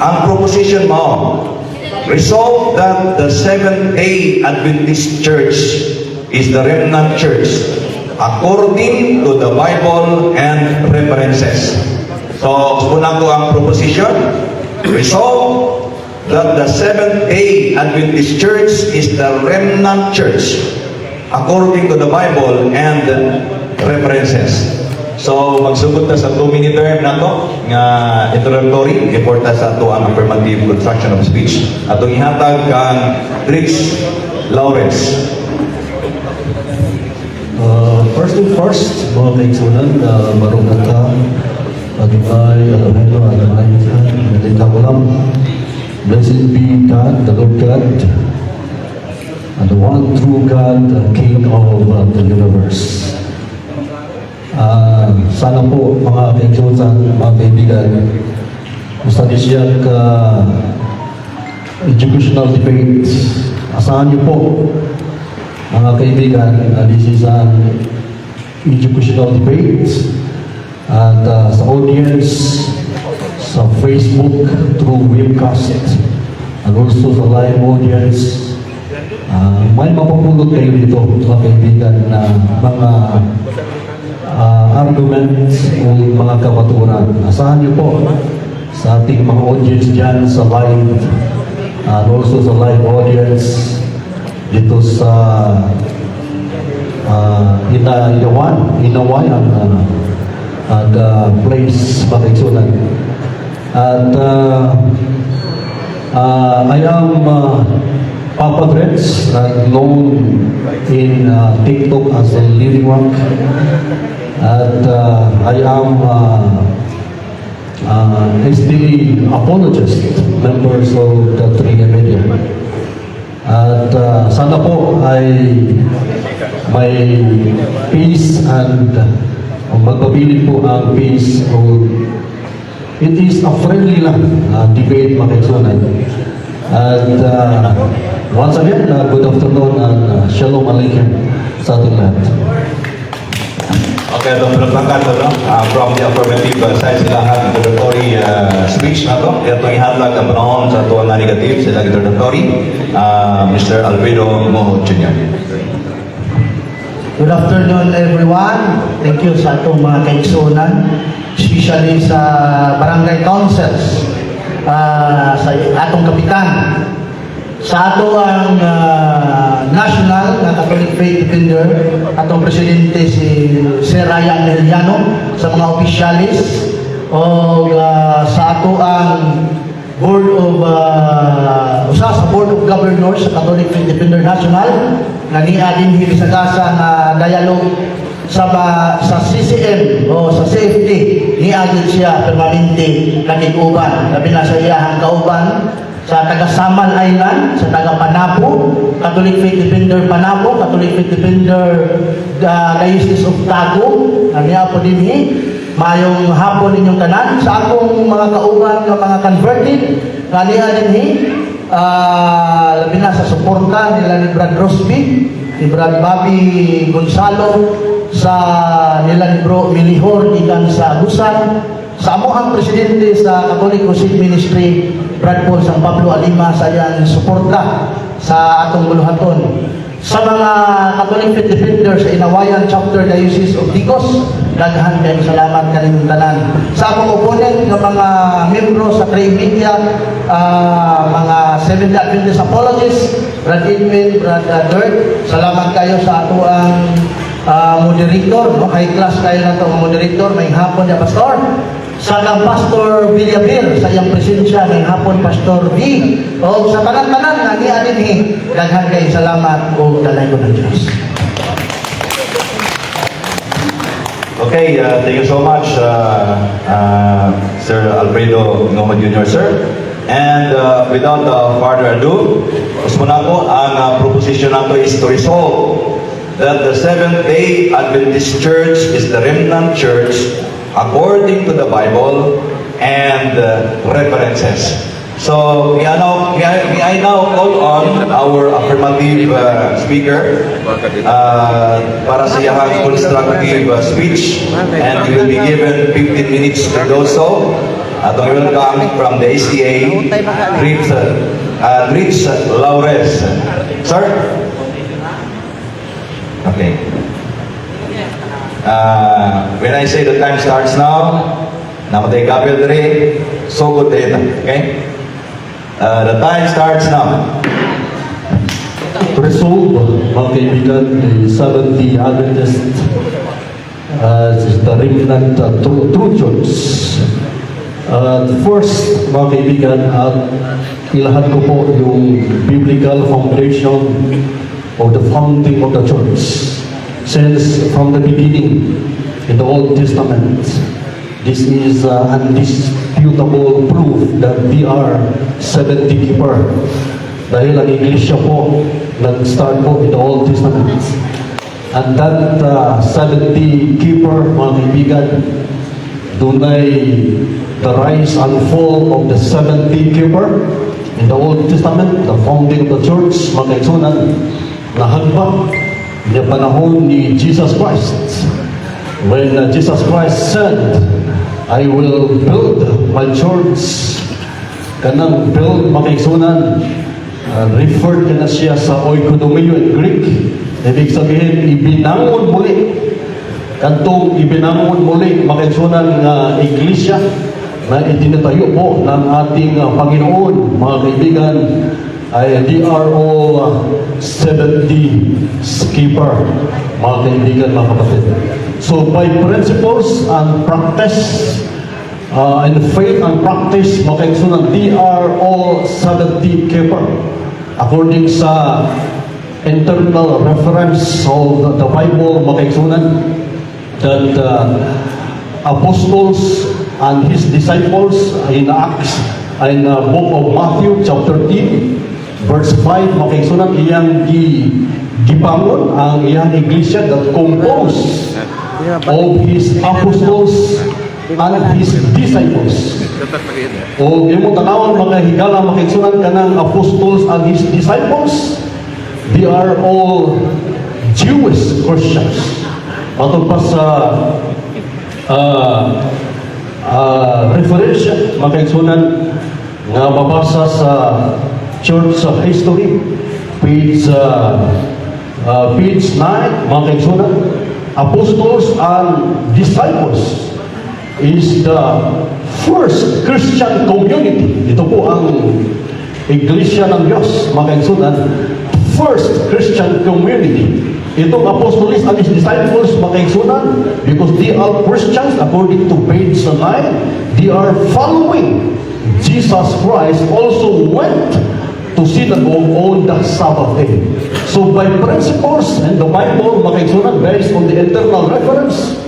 ang proposition mo, resolve that the Seventh-day Adventist Church is the remnant church according to the Bible and references. So, una ko ang proposition, resolve that the Seventh-day Adventist Church is the remnant church according to the Bible and references. So, magsugod ta sa 2-minute term na to, nga introductory, before ta sa ito ang affirmative construction of speech. Atong ihatag kang Trix Lawrence. First and first, mga kaigsunan, marunong ka, pag-ibay, alamelo, alamayan, nalita ko lang. Blessed be God, the Lord God, and the one true God, the King of the universe. Sana po mga kaigsunan, mga kaibigan, gusto niyo siya educational debate. Asahan niyo po, mga kaibigan, this is an educational debate. At sa audience, sa Facebook, through webcast, and also sa live audience, may mapapulot kayo dito, mga kaibigan, na mga arguments o mga kabaturan. Asahan niyo po sa ating mga audience dyan sa live, and also sa live audience dito sa Inawayan place Bakitsunan. At I am Papa Dreads, known in TikTok as a living rock. At I am SDA apologist, members of the Trinity Media. At sana po ay may peace and magpabilin po ang peace. It is a friendly lang debate, mga kaigsunan. And once again, good afternoon and shalom alaikum sa ating lahat. Okay, itong pinagpangkat no? From the affirmative side sila ang introductory speech na to. Itong ihatag ang panahon sa tuwang na negative sila introductory, Mr. Alfredo Moho Jr. Good afternoon everyone. Thank you sa itong mga kaigsunan, especially sa barangay councils, sa atong kapitan, sa ato ang national na Catholic Faith Defender, atong presidente si Sir Ryan Meliano, sa mga opisyalis, o sa ato ang Board of sa Board of Governors sa Catholic Faith Defender National, nga niya din hilisagasa na dialogue sa CCM o sa CFD, niya din siya permanente nakikuban, labi na sa iyahang kauban sa taga Samal Island, sa taga Panapo, Catholic Faith Defender Panapo, Catholic Faith Defender Diocese of Tago, niya po din mayong hapon ninyong tanan sa akong mga kauban ng mga converted, niya din labi na sa suporta nila ni Brad Rosby, ni Brad Bobby Gonzalo, sa nila ni Bro Milihor ikan sa Busan, sa amuhang presidente sa Catholic Crusade Ministry Brad Paul San Pablo Alima, sa yan suporta sa atong buluhaton. Sa mga Catholic Faith Defenders sa Inawayan Chapter Diocese of Digos, daghan kayong salamat kanilang tanan. Sa akong opponent ng mga membro sa Trinity Media, mga Seventh-day Adventist Apologists, Brad Edwin, Brad Dirt, salamat kayo sa ato ang moderator, no? High class kayo na ito, moderator, may hapon niya, Pastor. Sa kang Pastor Villabir, sa iyang presensya, may hapon, Pastor V. O sa tanan-tanan, nag-i-alin daghan kayo salamat o dalay ko ng Diyos. Okay, thank you so much, Sir Alfredo Moho Jr., sir. And without further ado, mas muna po, ang proposition nato is to resolve that the Seventh-day Adventist Church is the remnant church according to the Bible and references. So, may I now call on our affirmative speaker para sa iyang constructive speech, and he will be given 15 minutes to do so. atong welcome from the STA, Rich Laures. Sir? Okay. When I say the time starts now, namatay kapil diri, so good data. Okay? The time starts now. Resolve, mga kaibigan, the Seventh-day Adventist the remnant true church. First, mga kaibigan, ilahan ko po yung biblical foundation of the founding of the church. Since from the beginning in the Old Testament, this is undisputable proof that we are 70 keeper. Dahil ang Iglesia po nag-start po in the Old Testament. And that 70 keeper, mga kaibigan, dunay the rise and fall of the 70 keeper in the Old Testament, the founding of the church, mga kaigsunan, nahagpa na panahon ni Jesus Christ. When Jesus Christ said, I will build my church, kanang build, mga kaigsunan, referred ka na siya sa oikodomio in Greek. Ibig sabihin, ibinangon muli. Kantong ibinangon muli, makaigsunan ng iglesia na itinatayo po ng ating Panginoon. Mga kaibigan, they are all 70 keeper, mga kaibigan, mga kapatid. So by principles and practice, and faith and practice, mga kaigsunan, they are all 70 keeper. According sa internal reference of the Bible, mga kaigsunan, that apostles and his disciples in Acts, in book of Matthew chapter 10 verse 5, mga kaigsunan, iyang gibangon ang iyang iglesia that composed of his apostles and his disciples. O imong tanawon, mga higala, mga kaigsunan, kanang apostles and his disciples, they are all Jewish Christians. Matod pa sa reference, mga kaigsunan, nga mabasa sa Church History, page 9, mga kaigsunan, apostles and disciples is the first Christian community. Ito po ang Iglesia ng Diyos, mga kaigsunan, first Christian community. Itong apostles and his disciples, mga kaigsunan, because they are Christians, according to page 9, they are following Jesus Christ, also went to synagogue on the Sabbath day. So by principles in the Bible, mga kaigsunan, based on the internal reference,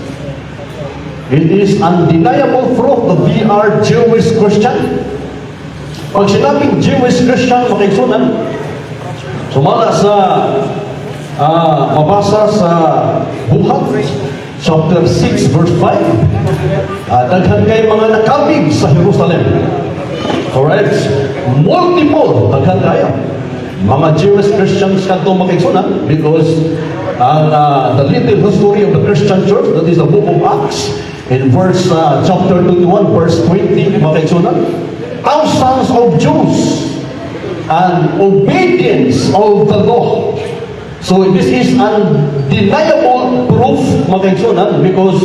it is undeniable proof that we are Jewish Christian. Pag sinabing Jewish Christian, mga kaigsunan, sumala sa mabasa sa Buhat chapter 6 verse 5, daghan kay mga nakabig sa Jerusalem. Correct? Multiple, daghan kayo mga Jewish Christians kanto, mga kaigsunan, because the little history of the Christian church, that is the book of Acts, in verse chapter 21 verse 20, mga kaigsunan, thousands of Jews and obedience of the law. So this is undeniable proof, mga kaigsunan, because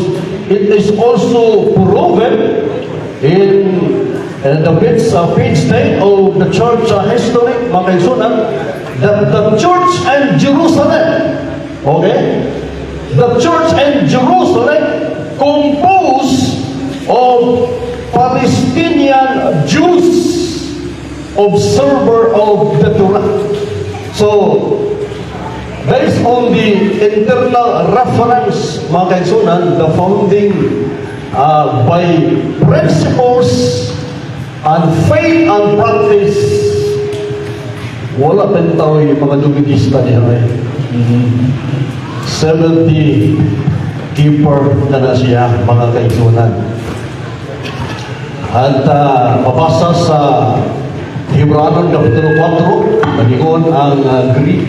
it is also proven in the page 10 of the church history, mga kaigsunan, that the church in Jerusalem, okay, the church in Jerusalem composed of Palestinian Jews, observer of the Torah. So based on the internal reference, mga kaigsunan, the founding by principles and faith and practice, wala tayong tao yung mga lumigista niya. 70 keeper na siya, mga kaigsunan. At mabasa sa Hebranon Kapitulo 4, nagingon ang Greek,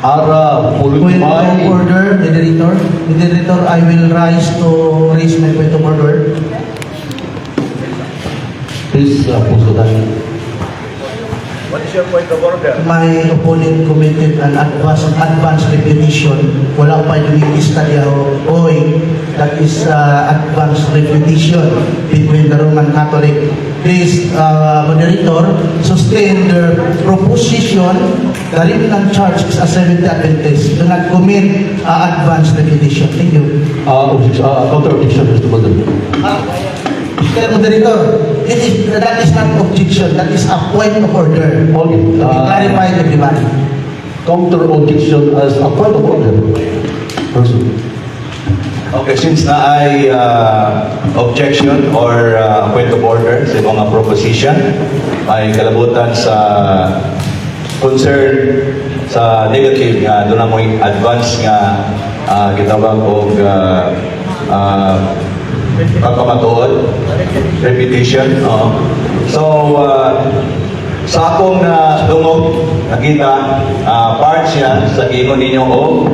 Ara Point Pulumay. of order, moderator. Moderator, I will raise my point of order. Please, Pusudan. What is your point of order? My opponent committed an advanced repetition. Wala pa yung istorya oy, that is advanced repetition between the Roman Catholic. Please, moderator, sustain the proposition. The Remnant Church is a Seventh-day Adventist. Do not commit advanced repetition. Thank you. Counter objection, Mr. Moderator. Mr. Moderator, that is not objection. That is a point of order. Okay. Clarify everybody. Counter objection as a point of order. Person. Okay, since na ay objection or point of order sa mga proposition, ay kalabutan sa concern sa negative nga doon na mo advance nga gitawag og pagpamatuod, repetition. So, sa akong dungog, nakita, part siya sa ingon ninyo o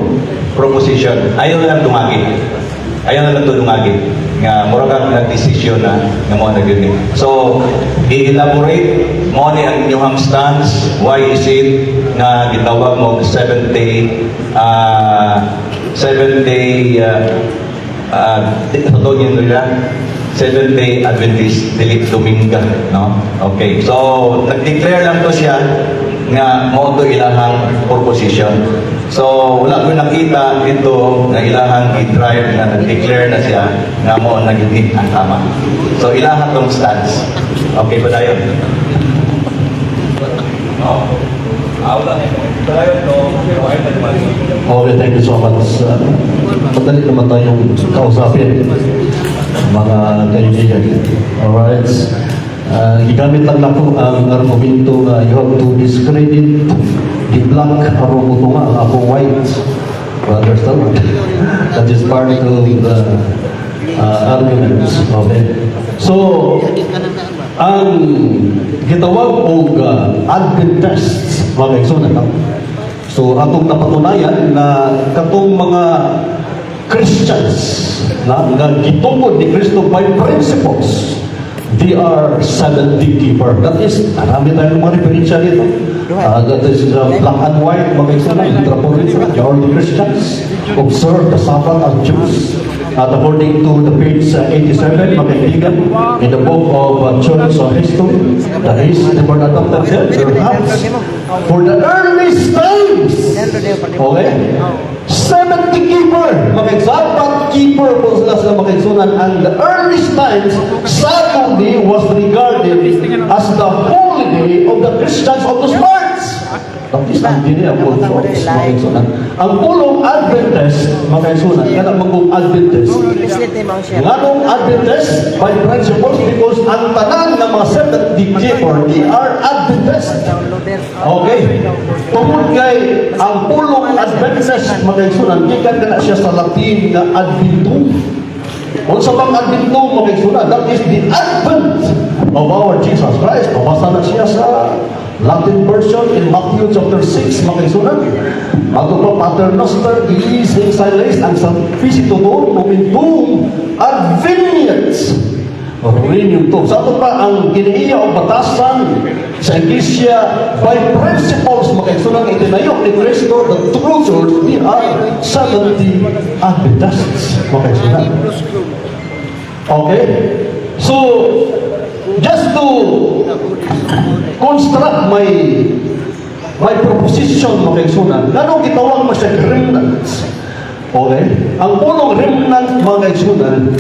proposition. Ayaw na lang dumagi. Ayaw na lang ito dumagi. Nga, mura kang nag-decision na nga mo nag-gini. So, i-elaborate mo ni ang inyong stance. Why is it na gitawag mo 7-day totoo nila 7-day Adventist Dilit Dominga, no? Okay. So, nag-declare lang to siya nga mo to ilahang proposition. So, wala ko nakita ito na ilahang i-drive na nag-declare na siya nga mo nagiging ang tama. So, ilahang tong stance. Okay ba tayo? Okay, thank you so much. Madali naman tayong kausapin, mga kaibigan. Alright. Gigamit lang ako ang argumento na you have to discredit the black aromuto nga, ang ako white. Understand? That is part of the arguments. Okay. So, ang gitawag og Adventist, mga kaigsunan. So, atong napatunayan na katong mga Christians na gitungod ni Kristo by principles, they are Seventh-day keeper. That is, marami tayong mga referensya dito. That is black and white, mga kaigsunan, they are the Christians. Observe the Sabbath as Jews. According to the page 87, mga kaibigan, in the book of Church of History, that is, the word adopted there, perhaps, for the earliest times, okay, 70 keeper, mga Sabbath keeper po sila sa mga kaigsunan, and the earliest times, Saturday was regarded as the holy day of the Christians of the Sparks. That is ang dini ang full force, mga kaigsunan. Ang pulong Adventist, mga kaigsunan, yan ang magong Adventist. Nganong Adventist, by principles, because ang tanan ng mga Seventh-day keeper, they are Adventist. Okay. Tungod kay ang pulong Adventist, mga kaigsunan, gikan na siya sa Latin na Adventum. Kung sa pang Adventum, mga kaigsunan, that is the advent of our Jesus Christ. Pabasa na siya sa Latin version in Matthew chapter 6, mga kaigsunan. Ato pa Paternoster, Iis, Silas, ang Sanctificator, Momentum, Advenience, Reunion to. Sa ato pa ang iniiya o batasan sa Iglesia by principles, mga kaigsunan, itinayok ni Cristo, the true church, we are 70 Adventists, mga kaigsunan. Okay? So, just to construct my proposition, mga kaigsunan, ganong gitawag mo siya remnants. Okay? Ang punong remnant, mga kaigsunan,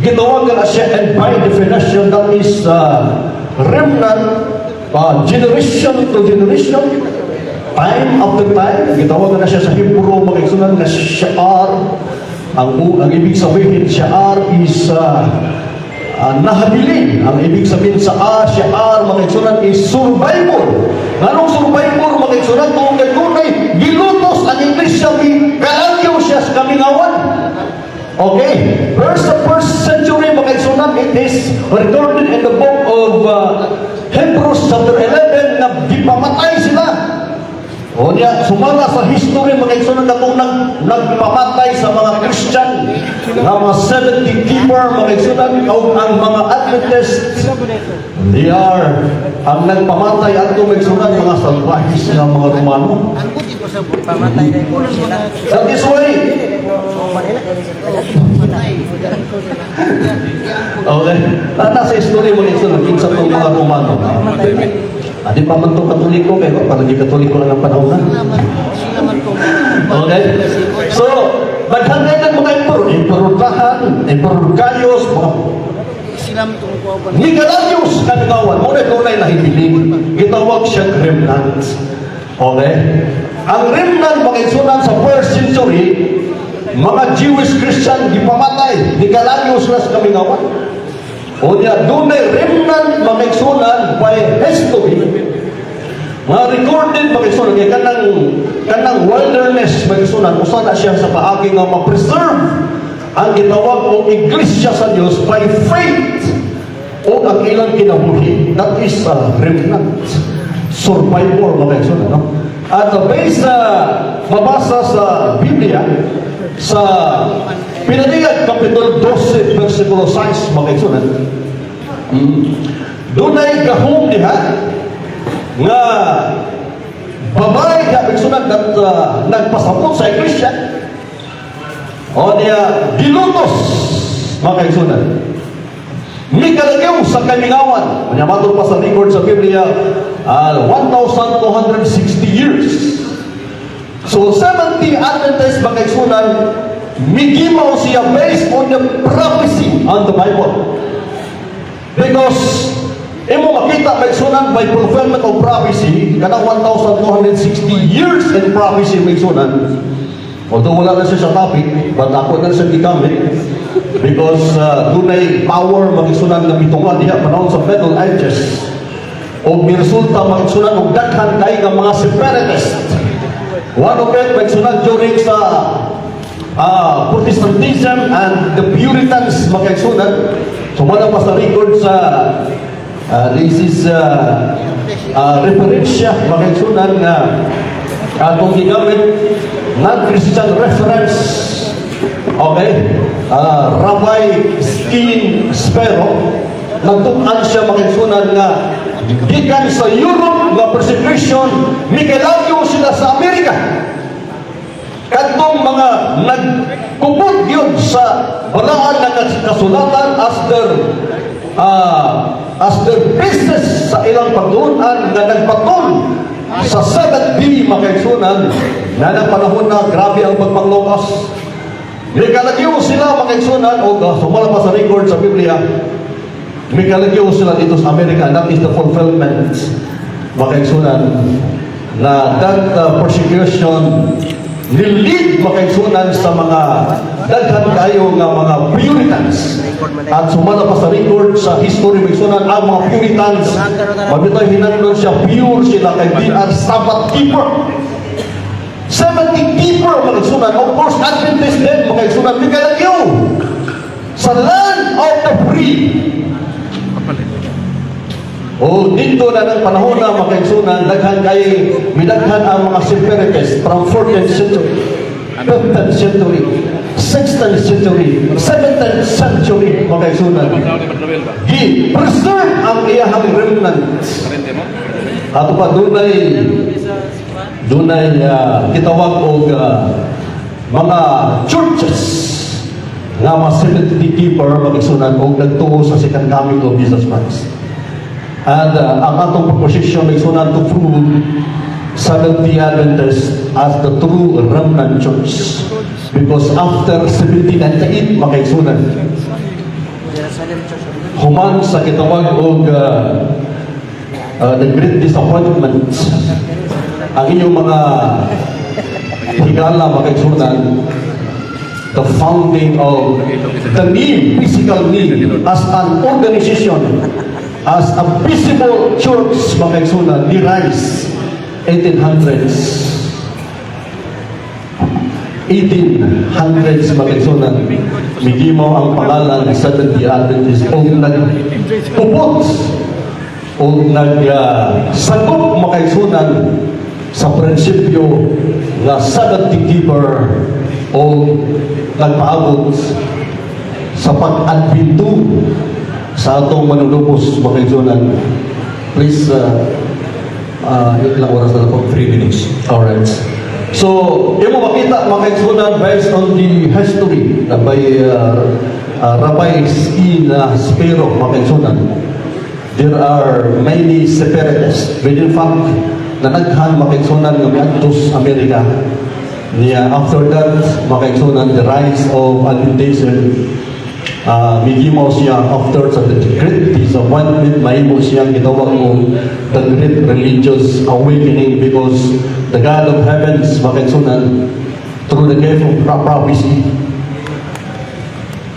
gitawag na siya, and by definition, that is remnant, generation to generation, time after time. Gitawag na siya sa Hebrew, mga kaigsunan, na Sha'ar. Ang ibig sabihin, Sha'ar is nahabilin. Ang ibig sabihin sa Sha'ar, mga kaigsunan, is survival. Anong survival, mga kaigsunan? Kung kagunay, gilutos ang Iglesia, kalagyaw siya sa kamingawan. Okay? First century, mga kaigsunan, it is recorded in the book of Hebrews chapter 11 na gipamatay sila. O, Unya, sumala sa history, mga igsoon na kung nagpamatay sa mga Christian, nga mga 70 keeper, mga igsoon, o ang mga Adventists, they are, ang nagpamatay at kung igsoon, mga salvahis ng mga Romano. That is why, okay, nasa history, mga igsoon, kinsa itong mga Romano. Di pa man itong Katoliko, kaya parang di Katoliko lang ang panahon na. Okay? So, maghanay ng mga Emperor Trajan, Emperor Gaius, Nicolaus, kanagawan, muna tunay na hibiling, gitawag siya remnant. Okay? Ang remnant, mga isunan sa 1st century, mga Jewish Christian, gipamatay, Nicolaus na sa kamingawan. O niya, doon ay remnant makiksunan by history. Mga recorded makiksunan, kaya kanang wilderness makiksunan, usa na siya sa paagi nga ma-preserve ang gitawag o iglesia sa Diyos by faith o ang ilang kinabuhi. That is a remnant. Survivor makiksunan, no? At based sa mabasa sa Biblia, sa Pinadigat Kapitulo 12, versikulo 6, mga igsunan, doon ay gahong diha nga babae nga igsunan at nagpasapot sa iglesia o niya gilutos, mga igsunan, mikalagyaw sa kamingawan. Kanya matol pa sa record sa Biblia, 1,260 years. So 70 Adventists, mga igsunan, migimaw siya based on the prophecy on the Bible. Because imo makita may sunan by fulfillment of prophecy, kanang 1,260 years in prophecy may sunan. Although wala na siya sa topic, but ako na siya gigamit because dunay power magsunan na mitunga diha panahon sa Middle Ages. O miresulta magsunan og daghan kay nga mga separatists. One of it magsunan during sa Protestantism and the Puritans, mga igsunan. So wala pa sa record sa this is referensya, mga igsunan, na atong gigamit non-Christian reference. Okay? Rabbi Steen Sparrow, nagtukan siya, mga igsunan, nga gikan sa Europe nga persecution, mikelagyo sila sa Amerika. Katong mga nagkubot yun sa balaan na kasulatan as their business sa ilang pagtuunan na nagpatol sa 7B, mga igsunan, na ng panahon na grabe ang pagpanglokas. Mikalagyo sila, mga igsunan, o sumala pa sa record sa Biblia, mikalagyo sila dito sa Amerika. That is the fulfillment, mga igsunan, na that persecution nilid, mga igsunan, sa mga daghan kayo nga mga Puritans. At sumala pa sa record sa history, mga igsunan, ang mga Puritans, mabitoy hinanong siya, pure sila, kay they are Sabbath keeper. 70 keeper, mga igsunan. Of course, Adventist din, mga igsunan, mikalagyo sa land of the free. O dito na ng panahon na, mga igsunan, daghan kay midaghan ang mga separatists from 14th century, 15th century, 16th century, 17th century, mga igsunan. Gi-preserve ang iyahang remnants. Ato pa dunay kitawag og mga churches nga mga 70 keeper, mga igsunan, og nagtuo sa second coming of Jesus Christ. And ang atong proposition is to prove Seventh Adventists as the true remnant church. Because after 1798, makaigsunan, human sa kitawag og the great disappointment, ang inyong mga higala, makaigsunan, the founding of the need, physical need, as an organization, as a visible church, mga igsunan, ni-rise 1800s. 1800s, mga igsunan, migimaw ang pangalan ng Seventh Adventist o nagpupot o nagsagot, mga igsunan, sa prinsipyo nga 70 giver o nagpaabot sa pag-adbinto sa atong manunubos mga kaibigan. Please, ilang oras na po? 3 minutes. Alright. So, yung makita mga kaibigan based on the history by Rabbi E. Spiro mga kaibigan, there are many separatists. But in fact, nanaghan mga kaibigan ng miadtos Amerika. After that, mga kaibigan, the rise of Adventism, Migimaw siya after sa the great disappointment, mahimo siyang gitawag mo the great religious awakening because the God of heavens, makinsunan, through the gift of prophecy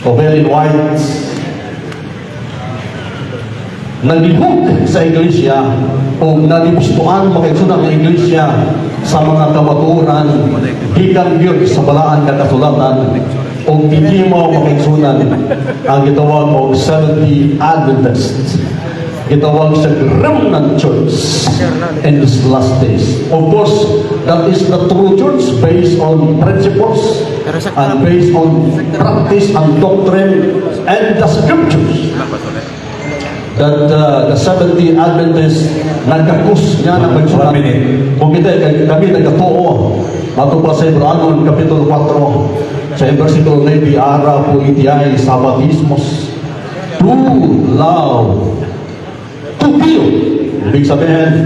of Ellen White, naglihok sa iglesia o nalipustuan makinsunan ng iglesia sa mga kamaturan gikan gyud sa balaan nga kasulatan o hindi mo makiksunan ang gitawag o 70 Adventists. Gitawag sa remnant church in these last days. Of course, that is the true church based on principles and based on practice and doctrine and the scriptures. That the 70 Adventists nagkakus niya ng magsulat. Kung kami nagkatuo, matupad sa Hebreanon, Kapitulo 4, sa versikulo 9, ara po itiay sa baptismos to love, to build. Ibig sabihin,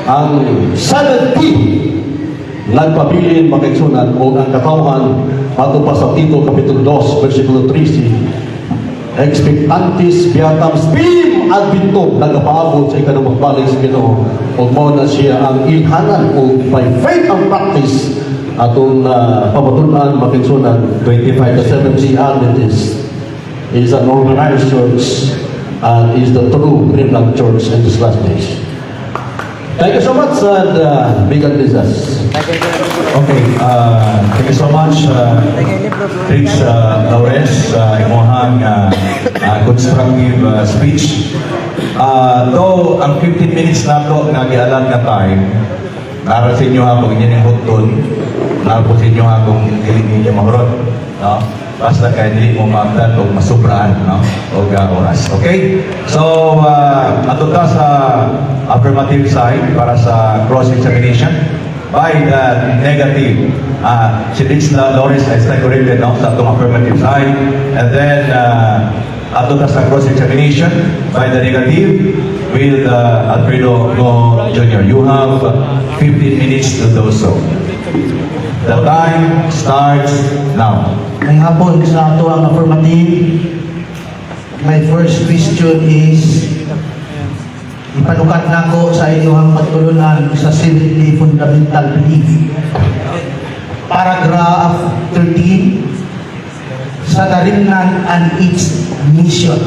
ang 70 nagpabilin makiksunan o ang katawan matupad sa Tito, Kapitulo 2, versikulo 13, expectantis beatam spim advintum nagapaabot sa ikanumang balik sa Ginoo ug mao na siya ang ilhanan o by faith and practice atong pamatunan makinsunan 25 to 70 Adventists is an organized church and is the true remnant church in this last days. Thank you so much and may God bless us. Okay, thank you so much, Prince Laures, imuhang constructive speech. Though ang 15 minutes na ito nagialan na time, nara sa inyo akong inyo yung hutton, nara po sa inyo akong hiling ninyo mahurot. No? Basta kaya hindi mo maabdan o masubraan, no? O oras. Okay? So, ato ta sa affirmative side para sa cross-examination. By the negative, si Prince Laures ay corrected, no? Sa atong affirmative side. And then, ato ta sa cross-examination by the negative with Alfredo Go Jr. You have 15 minutes to do so. The time starts now. Ngayong hapon sa ato ang affirmative. My first question is ipanukat nako sa inyong pagtulunan sa 70 fundamental belief. Paragraph 13 sa the remnant and its mission.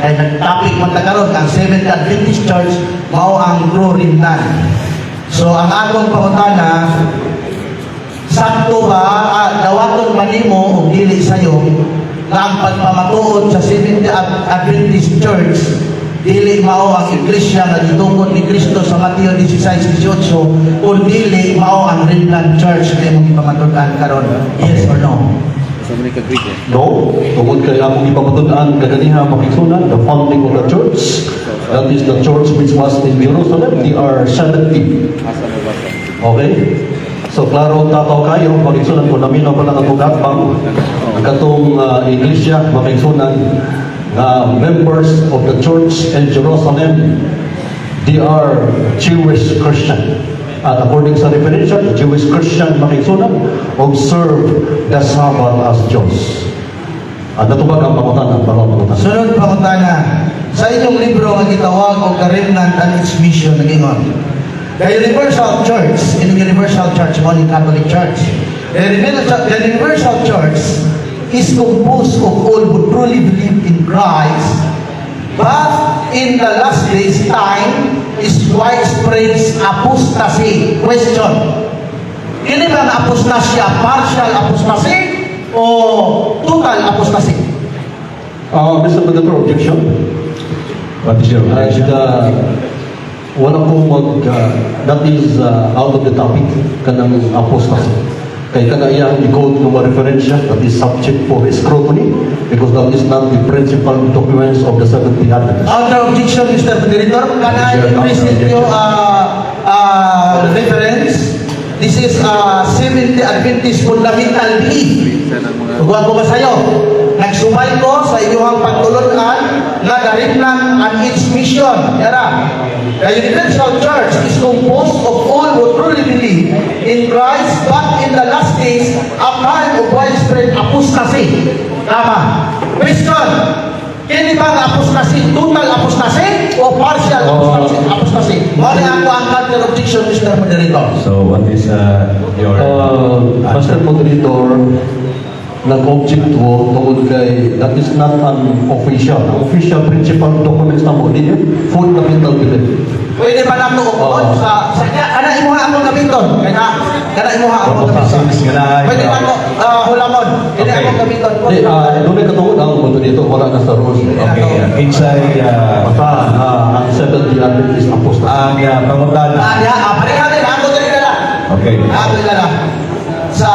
Ay nag-topic man karon ang Seventh Adventist Church mao ang true remnant. So ang atong pangutana, sakto ba dawaton man nimo og dili sayo nga ang pagpamatuod sa Seventh Adventist Church dili mao ang iglesia nga gitungkod ni Kristo sa Mateo 16:18 kun dili mao ang remnant church nga imong ipamatudan karon? Yes or no? No, tungod kay among ipamatudan kaganiha makiksunan the founding of the church. That is the church which was in Jerusalem. They are 70. Okay? So klaro tataw kayo makiksunan kung namino pa lang atong gatpang katong iglesia makiksunan members of the church in Jerusalem. They are Jewish Christian. At according sa definition, Jewish Christian makiksunan observe the Sabbath as Diyos. At natubag ang pangutanan para pangutanan. Sunod pangutana, sa inyong libro nga gitawag og The Remnant and its Mission nagingon. The Universal Church, in the Universal Church, only Catholic Church. The Universal Church is composed of all who truly believe in Christ, but in the last days time is widespread apostasy. Question: ini ba ang apostasya partial apostasy o total apostasy? Mr. Senator, objection. What is your And objection? wala ko that is out of the topic, kanang apostasy. Kaya kana iyang i-quote ng mga referensya, that is subject for scrutiny, because that is not the principal documents of the Seventh-day Adventists. Under objection, Mr. Moderator, can I present you reference? This is Seventh-day Adventist fundamental belief. Tuguan ko ba sa'yo? Nagsumay ko sa inyong pagtulunan na the remnant and its mission. Yara. The Universal Church is composed of all who truly believe in Christ, but in the last days, a time of widespread apostasy. Tama. Question. Kini ba ang apostasy? Total apostasy o partial apostasy? Mali ako ang counter objection, Mr. Moderator. So what is your Master Moderator, nag-object ko tungkol kay that is not an official. Ang official principal documents na mo, hindi fundamental belief. Pwede ba nato upod sa kana imuha akong gamiton? Kana imuha akong gamiton. Pwede ba ako hulamon? Hindi Okay. akong gamiton. Hindi, doon ay katungkol ang Moderator, wala na sa rules. Okay, inside Basta, ang Seventh-day Adventist apostasy. ang pangutan. Pareha din ako din nila. Okay. Ako nila. Sa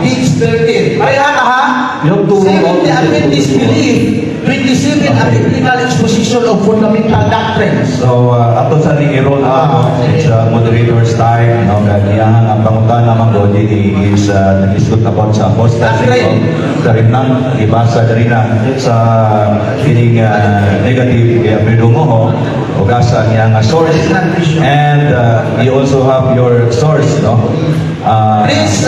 page 13. Pareha na ha? Yung turo- Seventh-day Adventist belief 27 at biblical exposition of fundamental doctrines. So, ato sa ning i-roll out, it's moderator's time. No? Iyang ang pangutan naman ko, is nag-discuss about sa apostasy of the remnant. Ibasa dali na sa kining negative kaya pwedungo ho, o gasa niyang source. And you also have your source, no? Please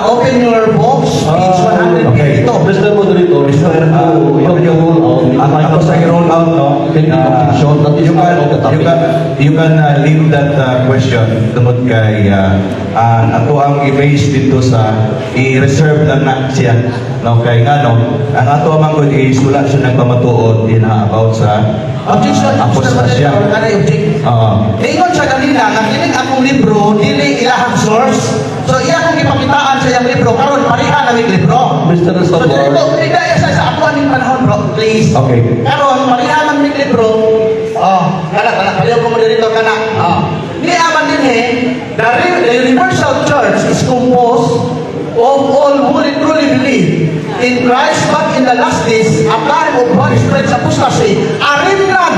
open your books, page 152. Okay. Mr. Moderator, you have to rule out. Ako sa i-roll out, no? Can you objection? That is You out of the can, topic. you can leave that question tungod kay ato ang i-base dito sa i-reserve lang na siya, no? Kay ngano ang ato ang good is wala siya nagpamatuod about sa Objection, Mr. apostasya. Moderator, can I object? Ingon siya kanina, ang kining akong libro, dili ilahang source. So, iya akong ipakitaan sa iyang libro, karon pareha na may libro. Mr. So, Salvador. dito, pinigaya sa ako aning panahon, bro, please. Okay. Karon, pareha man may libro. Kaliw ko mo dito, kana. Ni aman din the Universal Church is composed of all who truly believe in Christ, but in the last days, a time of widespread apostasy, a remnant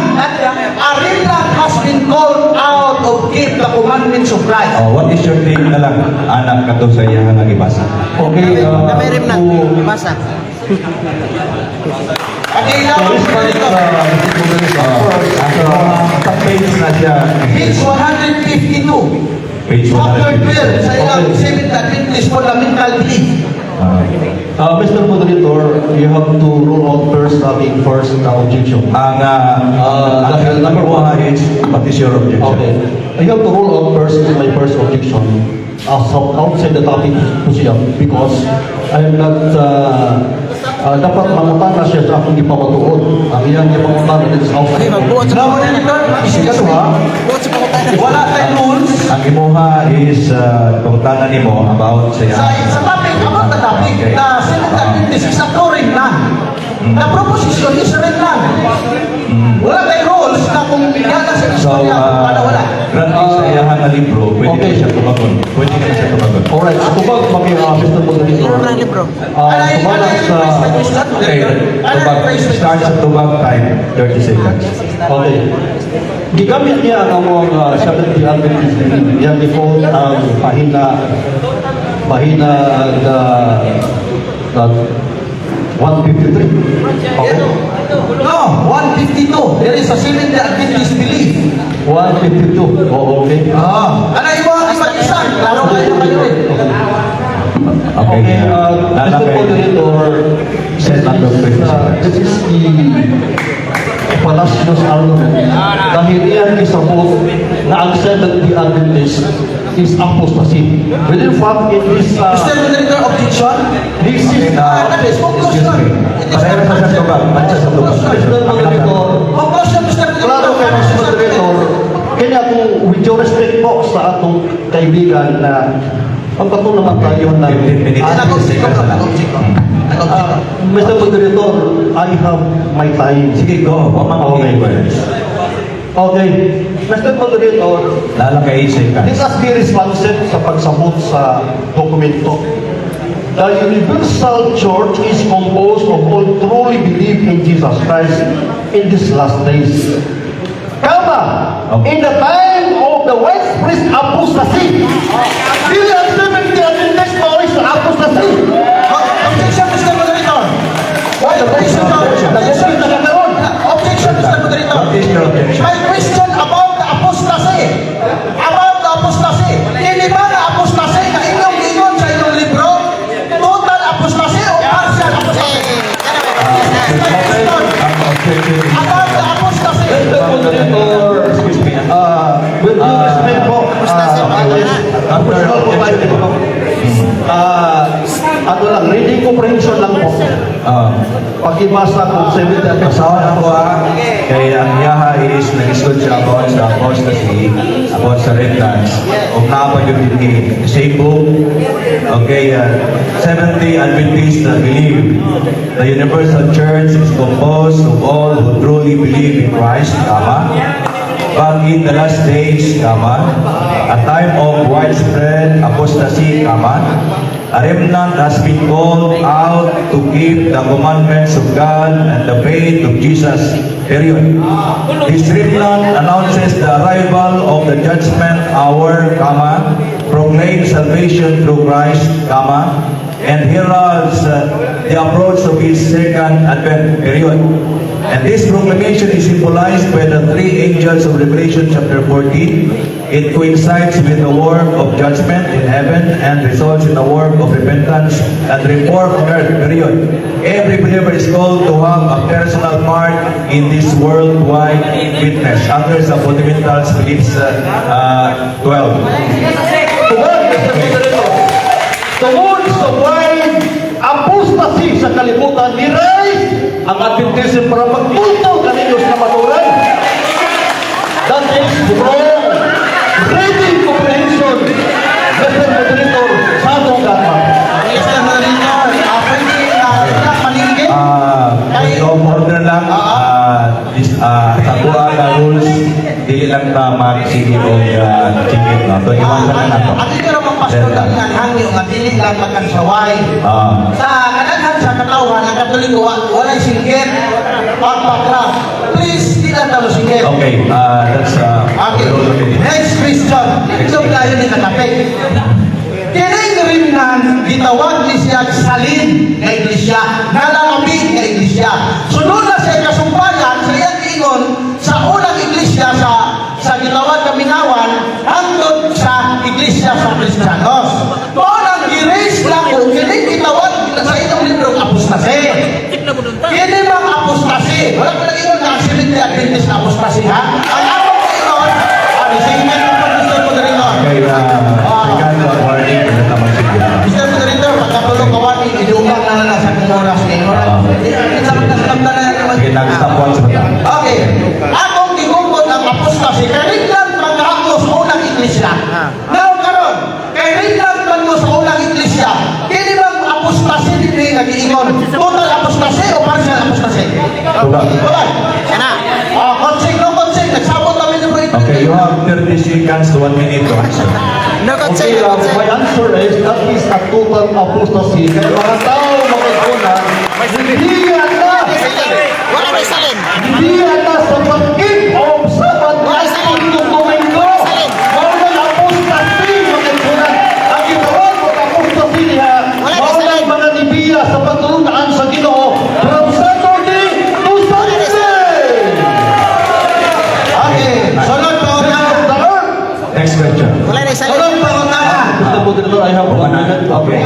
has been called out of keep the commandments of Christ. What is your name na lang, anak kato sa iyang nagibasa? Okay, Basa. Kanina, Sa page na siya. page 152. Page Chapter 12 152. sa ilang Seventh Adventist fundamental belief. Mr. Moderator, you have to rule out first first objection. Ang number one is, what is your objection? Okay. I have to rule out first my first objection outside the topic po siya because I am not dapat mangutan na siya sa akong ipamatuod. Ang iyang ipamutan is outside. Magbuot sa Naman nito, isigato ha? Buot sa pangutan. Wala tayong rules. Ang imuha is pangutanan nimo about sa Sa topic, about the topic, Okay. the Seventh Adventist is a true remnant. The proposition is remnant. Wala tayong rules na kung bigyan na sa So, istorya, wala. granting sa iyahan na libro, pwede Okay. na siya tumagon. Pwede na siya tumagon. Alright, ako ba Mr. Moderator? Ano ng libro? Sumalas sa... Okay, tubag. Start sa tubag time, 30 seconds. Okay. Gigamit niya ang mga Seventh-day Adventist belief. Yan default ang pahina na 153. Okay. No, 152. There is a Seventh Adventist belief. 152. Oh, okay. Ano yung mga isa-isa? Lalo kayo rin. Okay, Mr. Lalaki. Moderator, Set up the this is the fallacious argument. Dahil iyan isabot na ang Seventh-day Adventist is apostasy. But in fact, in this, Mr. Moderator, objection? this is, Excuse me. Pareho sa tubag. Pareho sa tubag. Mr. Moderator, Conclusion, Mr. klaro kay Mr. Moderator, kaya kung with your respect po sa atong kaibigan na ang kato naman tayo na 15 minutes. Mr. Moderator, I have my time. Sige, go. Okay. Okay. Mr. Moderator, Lalakaisay ka. let us be responsive sa pagsabot sa dokumento. The Universal Church is composed of all truly believe in Jesus Christ in these last days. In the time of the widespread apostasy, really accepting the Adventist knowledge of apostasy. Objection, Mr. Moderator. Why objection? Nag-objection na karoon. Objection, Mr. Moderator. What is your objection? My question about the apostasy. About the apostasy. Hindi ba na apostasy na inyong ingon sa inyong libro? Total apostasy o partial apostasy? About the apostasy. Mr. Moderator, Excuse me. with due respect po, personal po tayo dito. Ano lang, reading comprehension lang po. Pakibasa kung 70 Kasawa na ko kay ang yaha is nag-isod siya about sa apostasy, about sa repentance. Kung naapag yung the same book, okay, 70 Adventists that believe the universal church is composed of all who truly believe in Christ, tama? But in the last days, tama, a time of widespread apostasy, tama, a remnant has been called out to keep the commandments of God and the faith of Jesus, period. This remnant announces the arrival of the judgment hour, comma, proclaims salvation through Christ, comma, and heralds the approach of His second advent, period. And this proclamation is symbolized by the three angels of Revelation chapter 14. It coincides with the work of judgment in heaven and results in the work of repentance and reform on earth, period. Every believer is called to have a personal part in this worldwide witness under the fundamentals Philippians 12. Tungod sa wide apostasy sa kalibutan ni Ray, ang Adventism para magtulto kaninyo sa maturan. That is wrong. Reading comprehension. Mr. Moderator, sa atong gama. Mr. Moderator, pwede na maningin. Point of order lang, sa Buaga rules, dili lang ta mag-sige o chikit, no? So, iwan ka lang nato. Ang ito naman pastor lang nga hangyo nga dili lang makansaway. Sa kadaghan sa katawhan ang Katoliko walay singgit pagpakla. Please di lang talo singgit. Okay, that's Okay. Next question. Ito tayo ni katapik. Kining rimnan gitawag ni siya salin nga iglesia, nalalapit nga iglesia. Sunod na siya kasumbayan sa iyang ingon sa unang iglesia sa gitawag kaminawan hangtod sa iglesia sa Kristiyanos. Mao nang giris lang kung kining gitawag sa inyong libro apostasy. Kini bang apostasy? Wala ko lang ingon na Seventh Day Adventist na apostasy ha. Ang akong ingon, segment ng Mr. Moderator. Okay, second warning, pwede na mag-sige. Mr. Moderator, pagkatulong kawan, idumang na lang sa kong oras ngayon. Sige, nag-stop watch ba ta? Okay. Akong gigumbot ang apostasy, kay ringland magkaako sa unang iglesia. Now, karon, kay ringland man mo sa unang iglesia, kini bang apostasy din nga giingon? Total apostasy o partial apostasy? Tuga. Wala. Sana. Konsig, no konsig. Nagsabot namin yung break. Okay, you have 30 seconds to 1 minute to answer. Okay, my answer is that is a total apostasy. Kaya mga tao magkukunan, hihiyan na! Wala may salin. Hihiyan na sa pag-keep of Sabbath life into Domingo! Maulang apostasy magkukunan. Ang gitawag ng apostasy niya, maulang mga nibiya sa pagtulungan sa Ginoo from Saturday to Sunday! Okay. Sunod pa una. Next question. Wala na salin. Sunod pa una. Mr. Moderator, I have 1 minute. Okay.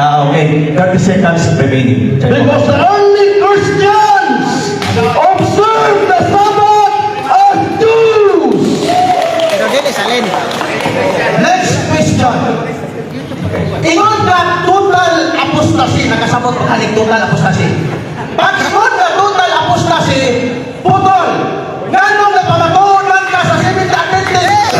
Okay, 30 seconds remaining. Because the only Christians observe the Sabbath as Jews. Pero dili salin. Next question. Ingon ka total apostasy, nakasabot ko kanig total apostasy. Pagsunod na total apostasy, putol. Nganong napamatuon man ka sa Seventh Day Adventist?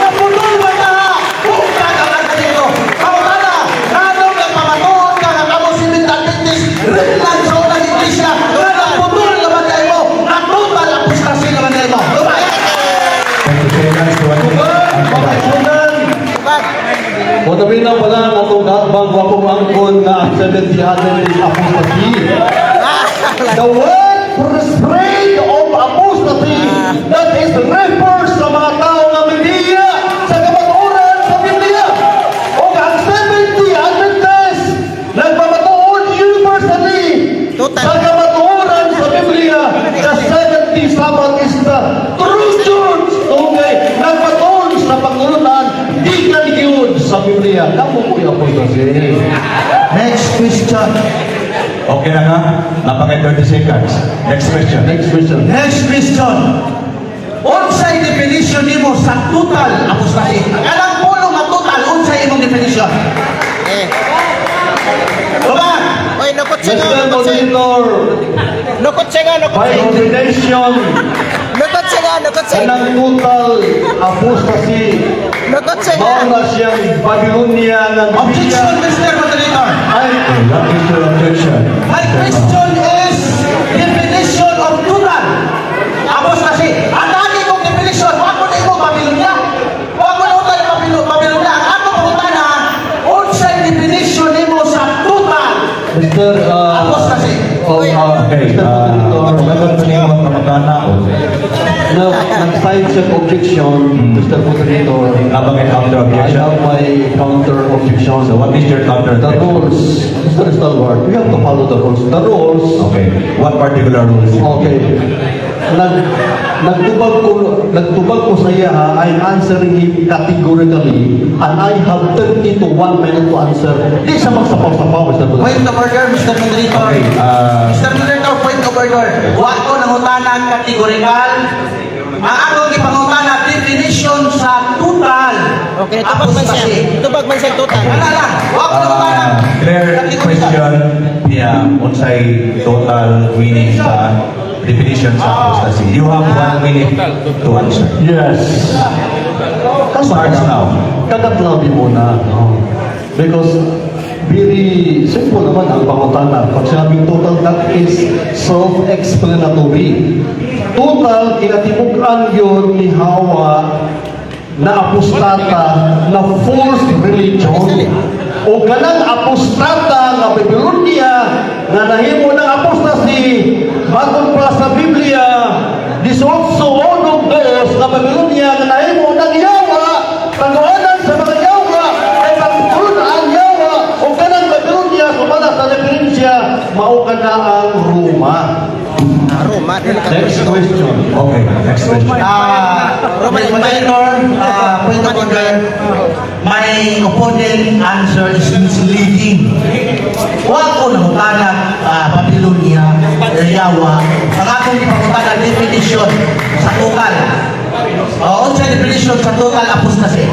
Naputol man ka ha? Buka ka man ka dito. Kautala, nganong napamatuon ka nga kamo Seventh Day Adventist? Rinlan sa unang iglesia. Nganong putol naman kayo mo. Na total Matabi na pala ang atong katbang wakong angkon nga 70 Adventist apostasy. The word spread of apostasy that is refers sa mga tao nga Biblia sa kamatuoran sa Biblia. O ang 70 Adventist nagpamatuon universally sa kamatuoran sa Biblia. The 70 Sabbath is the true church. Okay, nagpatuon sa pagtulunan di ka yun sa Biblia. Kamu po yung apostasy. Next question. Okay na nga? Napakay 30 seconds. Next question. Next question. Next question. Unsay definition nimo sa total apostasy? Kanang pulo nga total, unsay imong definition? Baba! Oy, nukot siya nga, Mr. nukot siya. Monitor, Nukot siya nga, nukot by siya. ordination, Nukot siya nga, nukot siya. kanang total apostasy, Nukot siya nga. mao na siyang Babylonia ng Objection, Biblia. Mr. Moderator. Ay, What is your objection? My question is definition of total apostasy. Ang lagi kong definition, wag mo na imo Babylonia. Wag mo na utay Babylonia. Ang ako pangutana, unsay definition nimo sa total Mr. apostasy? Okay, Mr. Monitor, lagot pa niyo mga kamag-anak. nag-side check objection, Mr. Moderator. Napakay counter I objection. have my counter objection. So what is your counter The objection? rules, Mr. Stalwart, we have to follow the rules. The rules, Okay. What particular rules? okay. Nagtubag ko sa iya ha, I'm answering him categorically and I have 30 to 1 minute to answer. Di siya magsapaw-sapaw, Mr. Moderator. Point of order, Mr. Moderator. Okay, Mr. Moderator, point of order. Wa ko nangutana kategorikal. Ang akong ipangutana definition sa total Okay, tubag man siya. apostasy. Tubag man siya total. Ano lang, wa ko nangutana Clear kategorikal. question. Yeah, unsay total meaning sa definition sa apostasy. You have 1 minute to answer. Yes. Starts now. Kagatlabi muna. No? Because very simple naman ang pangutana. Pag sinabing total, that is self-explanatory. Total, kinatimukan yun ni Hawa na apostata na false religion. O ganang apostata nga Babylonia nga nahimo ng apostasy bagon pa sa Biblia. This also one of those nga Babylonia nga nahimo ng Yawa, pagkuhanan sa mga Yawa, ay pagkuhanan Yawa, o ganang Babylonia, sumala sa referensya, mauka na ang Roma. Roma. Next question. Okay, next question. Roman Moderator, point of order. My opponent answer is misleading. Wa ko nangutana Babylonia, Yawa. Ang akong ipangutana definition sa total. Unsa definition sa total apostasy?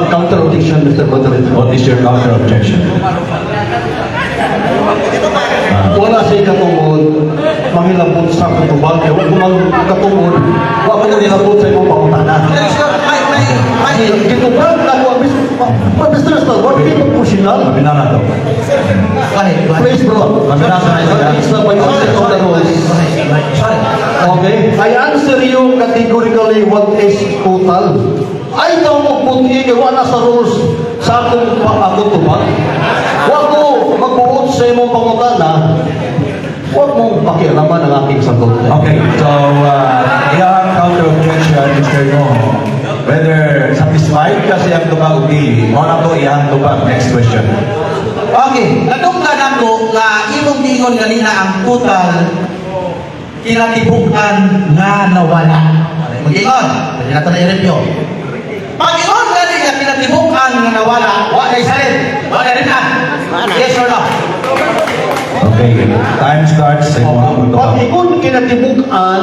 Counter objection, Mr. Moderator. What is your counter objection? Wala siya katungod, mangilabot sa kutubag. Huwag ko magkatungod, huwag ko nilabot sa imong pangutana. My Kitubag na ko, Mr. Stalwart, hindi mo personal. Mabina na to. Please, bro. It's the violation of the rules. Sorry. Okay? I answer you categorically what is total. Ay, ito mo puti, wala sa rules sa akong tubag. Huwag ko magbuot sa imong pangutana. Huwag mong pakialaman ang aking sagot. Okay, so iyang counter objection, Mr. Ngo, whether satisfied kasi ang tubag o dili, mo na to iyang tubag. Next question. Okay, nadunggan ako nga imong gingon ganina ang total kinatibukan nga nawala. Mag-ingon, pwede na ito na i-review. Pag-ingon nga nga kinatibukan nga nawala, wa na isalin, wa na rin na. Yes or no? Okay, time starts sa imong Pag tubag. ikon kinatibukan,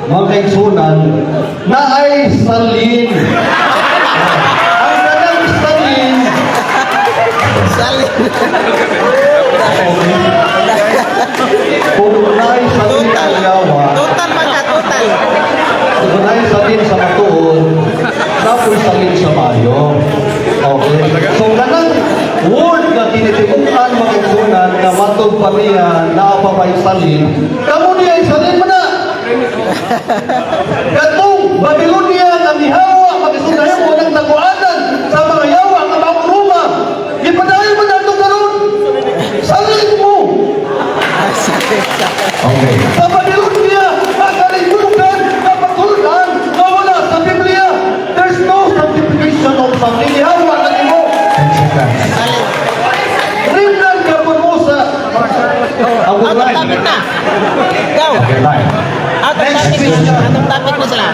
mga kaigsunan, na ay salin. Ang kanang salin, Sali. kung unay salin Total. ang yawa, Total man ka, total. kung unay salin sa matuod, napoy salin sa mayo. Okay? So, kanang word na tinitibukan mga kaigsunan, na matod pa niya, na pa may salin, kamo niya ay salin mo na! Katong Babylonia nga mihawa, magisunahin mo ng taguanan sa mga yawa nga Okay. Sa Babylonia, ang kalibutan na patulan na wala sa Biblia. There's no sanctification of family. Hawa na nimo. 10 seconds. Rimnan ka po mo sa Out of topic na. Go. Okay, time. Out of Next topic question. na. Out of topic na sila.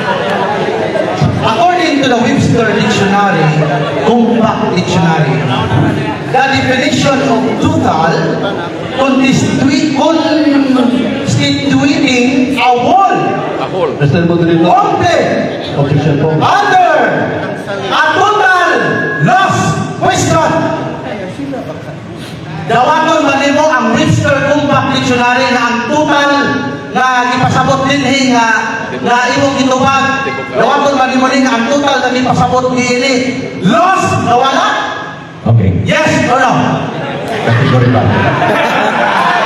According to the Webster Dictionary, Compact Dictionary, the definition of total constituting a whole, Mr. Moderator, complete, official po. under, a total loss. Question. Dawaton ba nimo ang Webster Compact Dictionary na ang total na ipasabot din nga imong gitubag? Dawaton ba nimo ning ang total na ipasabot niini? Loss nawala? Okay. Yes or no? Category 1.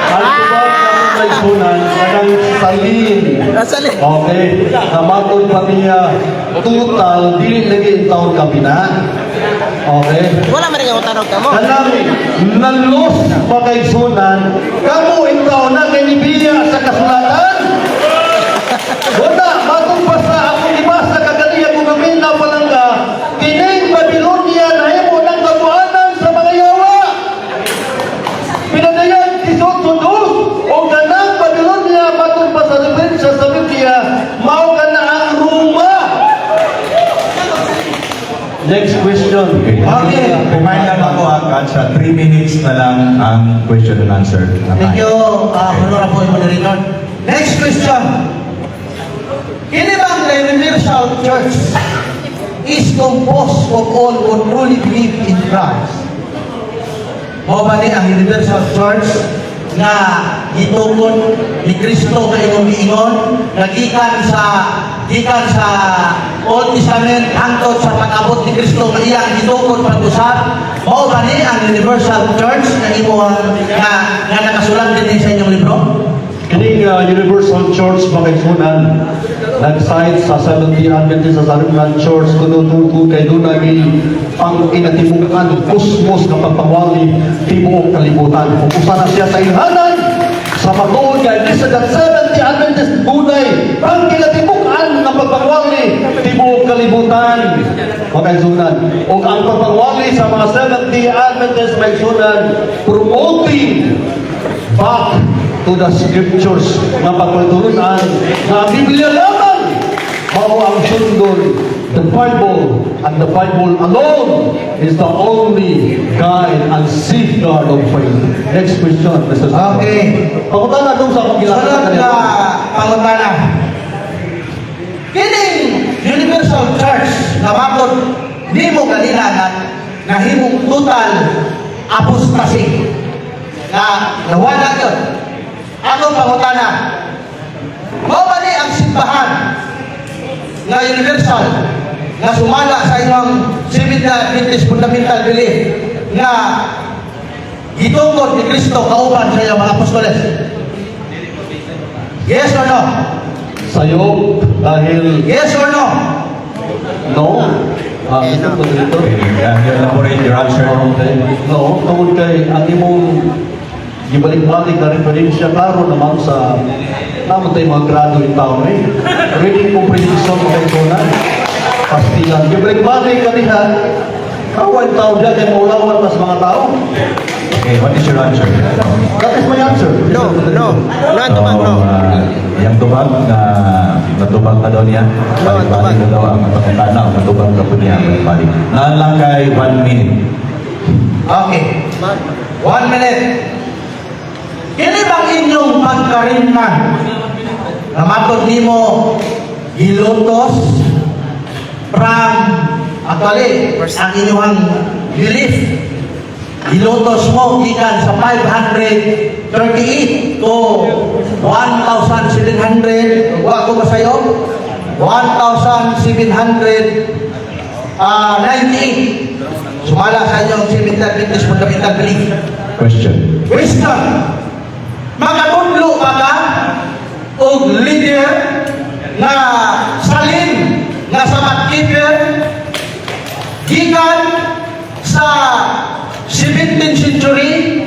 Ang tubag na may sunan, kanang salin. Salin. Okay. Namatod pa niya total, dili lagi taon kabina. Okay. Wala man rin tanong ka mo. Kanang nalos pagkaigsunan, kamo ikaw na kanibiya sa kasulatan. Wala, matong pa sa akong ibasa kagaliya kung gamin na palangga, kining Babylonia na himo ng kabuanan sa mga yawa. Pinadayan tisot sunod, o ganang Babylonia matong pa sa referensya sa Biblia, mao ka na ang Roma. Next question. Okay. Remind lang ako agad sa 3 minutes na lang ang question and answer. na Thank time. you, Honorable Moderator. Next question. Kini bang the Universal Church is composed of all who truly believe in Christ? Mo ba ni ang Universal Church na gitukod ni Kristo kay imong giingon nagikan sa Old Testament hangtod sa pag-abot ni Kristo nga iyang gitukod pag-usab? Mao ba ni ang Universal Church na imo nga nakasulat din sa inyong libro? Kining Universal Church Bakaisunan nag-site sa Seventh-day Adventist sa Sarimlan Church kuno kay doon nagi ang kinatimukan kusmos ng pagpawali tibuok kalibutan. Kung usa na siya sa ilhanan sa matuod kay sa Seventh-day Adventist bunay ang kinatimukan ng pagpawali tibuok kalibutan. Bakaisunan o ang pagpawali sa mga Seventh-day Adventist Bakaisunan promoting back to the scriptures na pagpaturunan na ang Biblia lamang mao ang sundol. The Bible and the Bible alone is the only guide and safeguard of faith. Next question, Mr. Okay. Pakutan na doon sa akong Sunod ginagawa na pangutana. Kining Universal Church na mapod nimo kanina na nahimong total apostasy na nawala yun. Ako pangutana. Mao ba ni ang simbahan na universal na sumala sa inyong Seventh-day Adventist fundamental belief na gitungkod ni Kristo kauban sa iyong mga apostoles? Yes or no? Sa'yo, dahil Yes or no? no, Mr. Moderator, You elaborate your answer. no, tungkol kay ang imong gibalik-balik na referensya klaro naman sa naman tayo mga grado yung tao eh. Reading comprehension kay Conan. Pastilan. Gibalik-balik ka niya. Kawan tao dyan kay maulawan mas mga tao. Okay, what is your answer? That is my answer. No, no. No, ang tubag, no. Yung tubag na matubag ka daw niya. No, ang tubag. Balik-balik na daw ang matubag o matubag ka po niya. Balik. Naan lang kay 1 minute. Okay. 1 minute. Kini bang inyong pagkarinman na matod nimo gilutos from actually ang inyong belief gilutos mo gikan sa 538 to 1,700 wa ko ba sayo 1,798 sumala sa inyong Seventh-day fundamental belief. Question. Question. Makatudlo ba ka o leader na salin na sabat keeper gikan sa 17th century,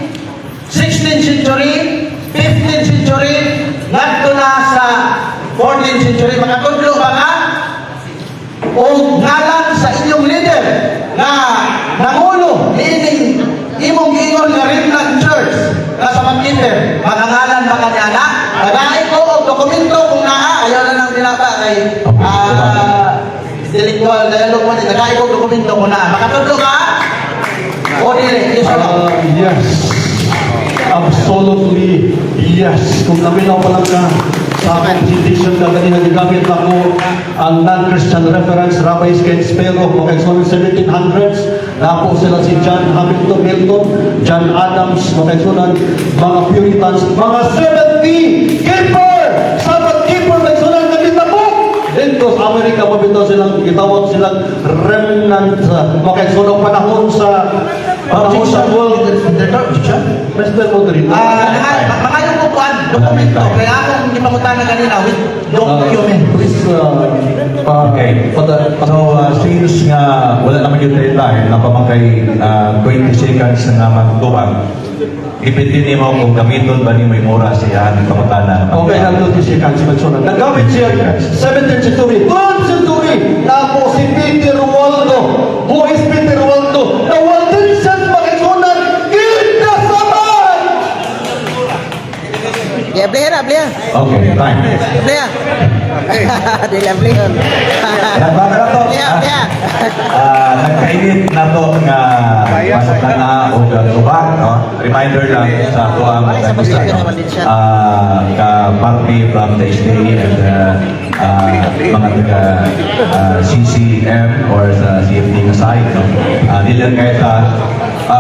16th century, 15th century, nga meaning imong giingon nga remnant church nga sa Magkiter, magangalan ba kanya na? Nagain ko og dokumento kung naa, ayaw na nang binata kay delictual dialogue mo, nagain ko og dokumento kung naa. Makatudlo ka? O dili, yes or no? Yes. Absolutely yes. Kung naminaw pa lang ka sa presentation na kanina gigamit ako ang non-Christian reference, Rabbi Ken Spero, mga kaigsunan 1700s, na po sila si John Hamilton Milton, John Adams, mga kaigsunan, mga Puritans, mga 70 keeper, Sabbath keeper, kaigsunan, kanina po. Dito sa Amerika, mabito silang, gitawag silang remnant, mga kaigsunan, panahon sa world. President Moderator. Mga yung kukuan, dokumento. Kaya akong ipamutana kanina with document. Please, Okay. So, since nga wala naman yung tayo napamangkay 20 seconds na magtubag, ipitin mo kung gamiton ba ni may mura siya ng pamutana. okay, nandun si Kansi Mansunan. Nagamit siya 17th century, 12th century, na po si Peter Waldo. Who is Peter Waldo? The Waldensians, Mansunan, in the Sabbath! Ya, beli na, beli na. Okay, time. Beli na. Dili ang beli. Nagbaga na to. Beli na, beli na. Nagkainit na to nga masaktan na o tubag. No? Reminder lang sa ito ang ka-party from the SDA and mga taga CCM or sa CFD nga side. No? Nilang kahit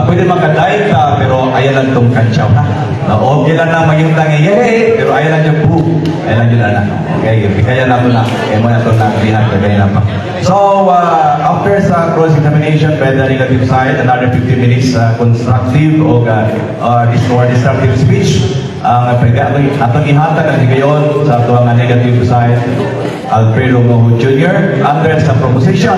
pwede magka-diet ka pero ayan lang itong kansyaw na. No? Okay lang na maging tangi, yay! Pero ayan lang yung boo. Ayan lang yun na. Okay, kaya na ito na. Kaya mo na ito na. Kaya na pa. So, after sa cross-examination by the negative side, another 50 minutes constructive o destructive speech. Ang atong ihatag ang higayon sa ito ang negative side, Alfredo Moho Jr. under sa proposition,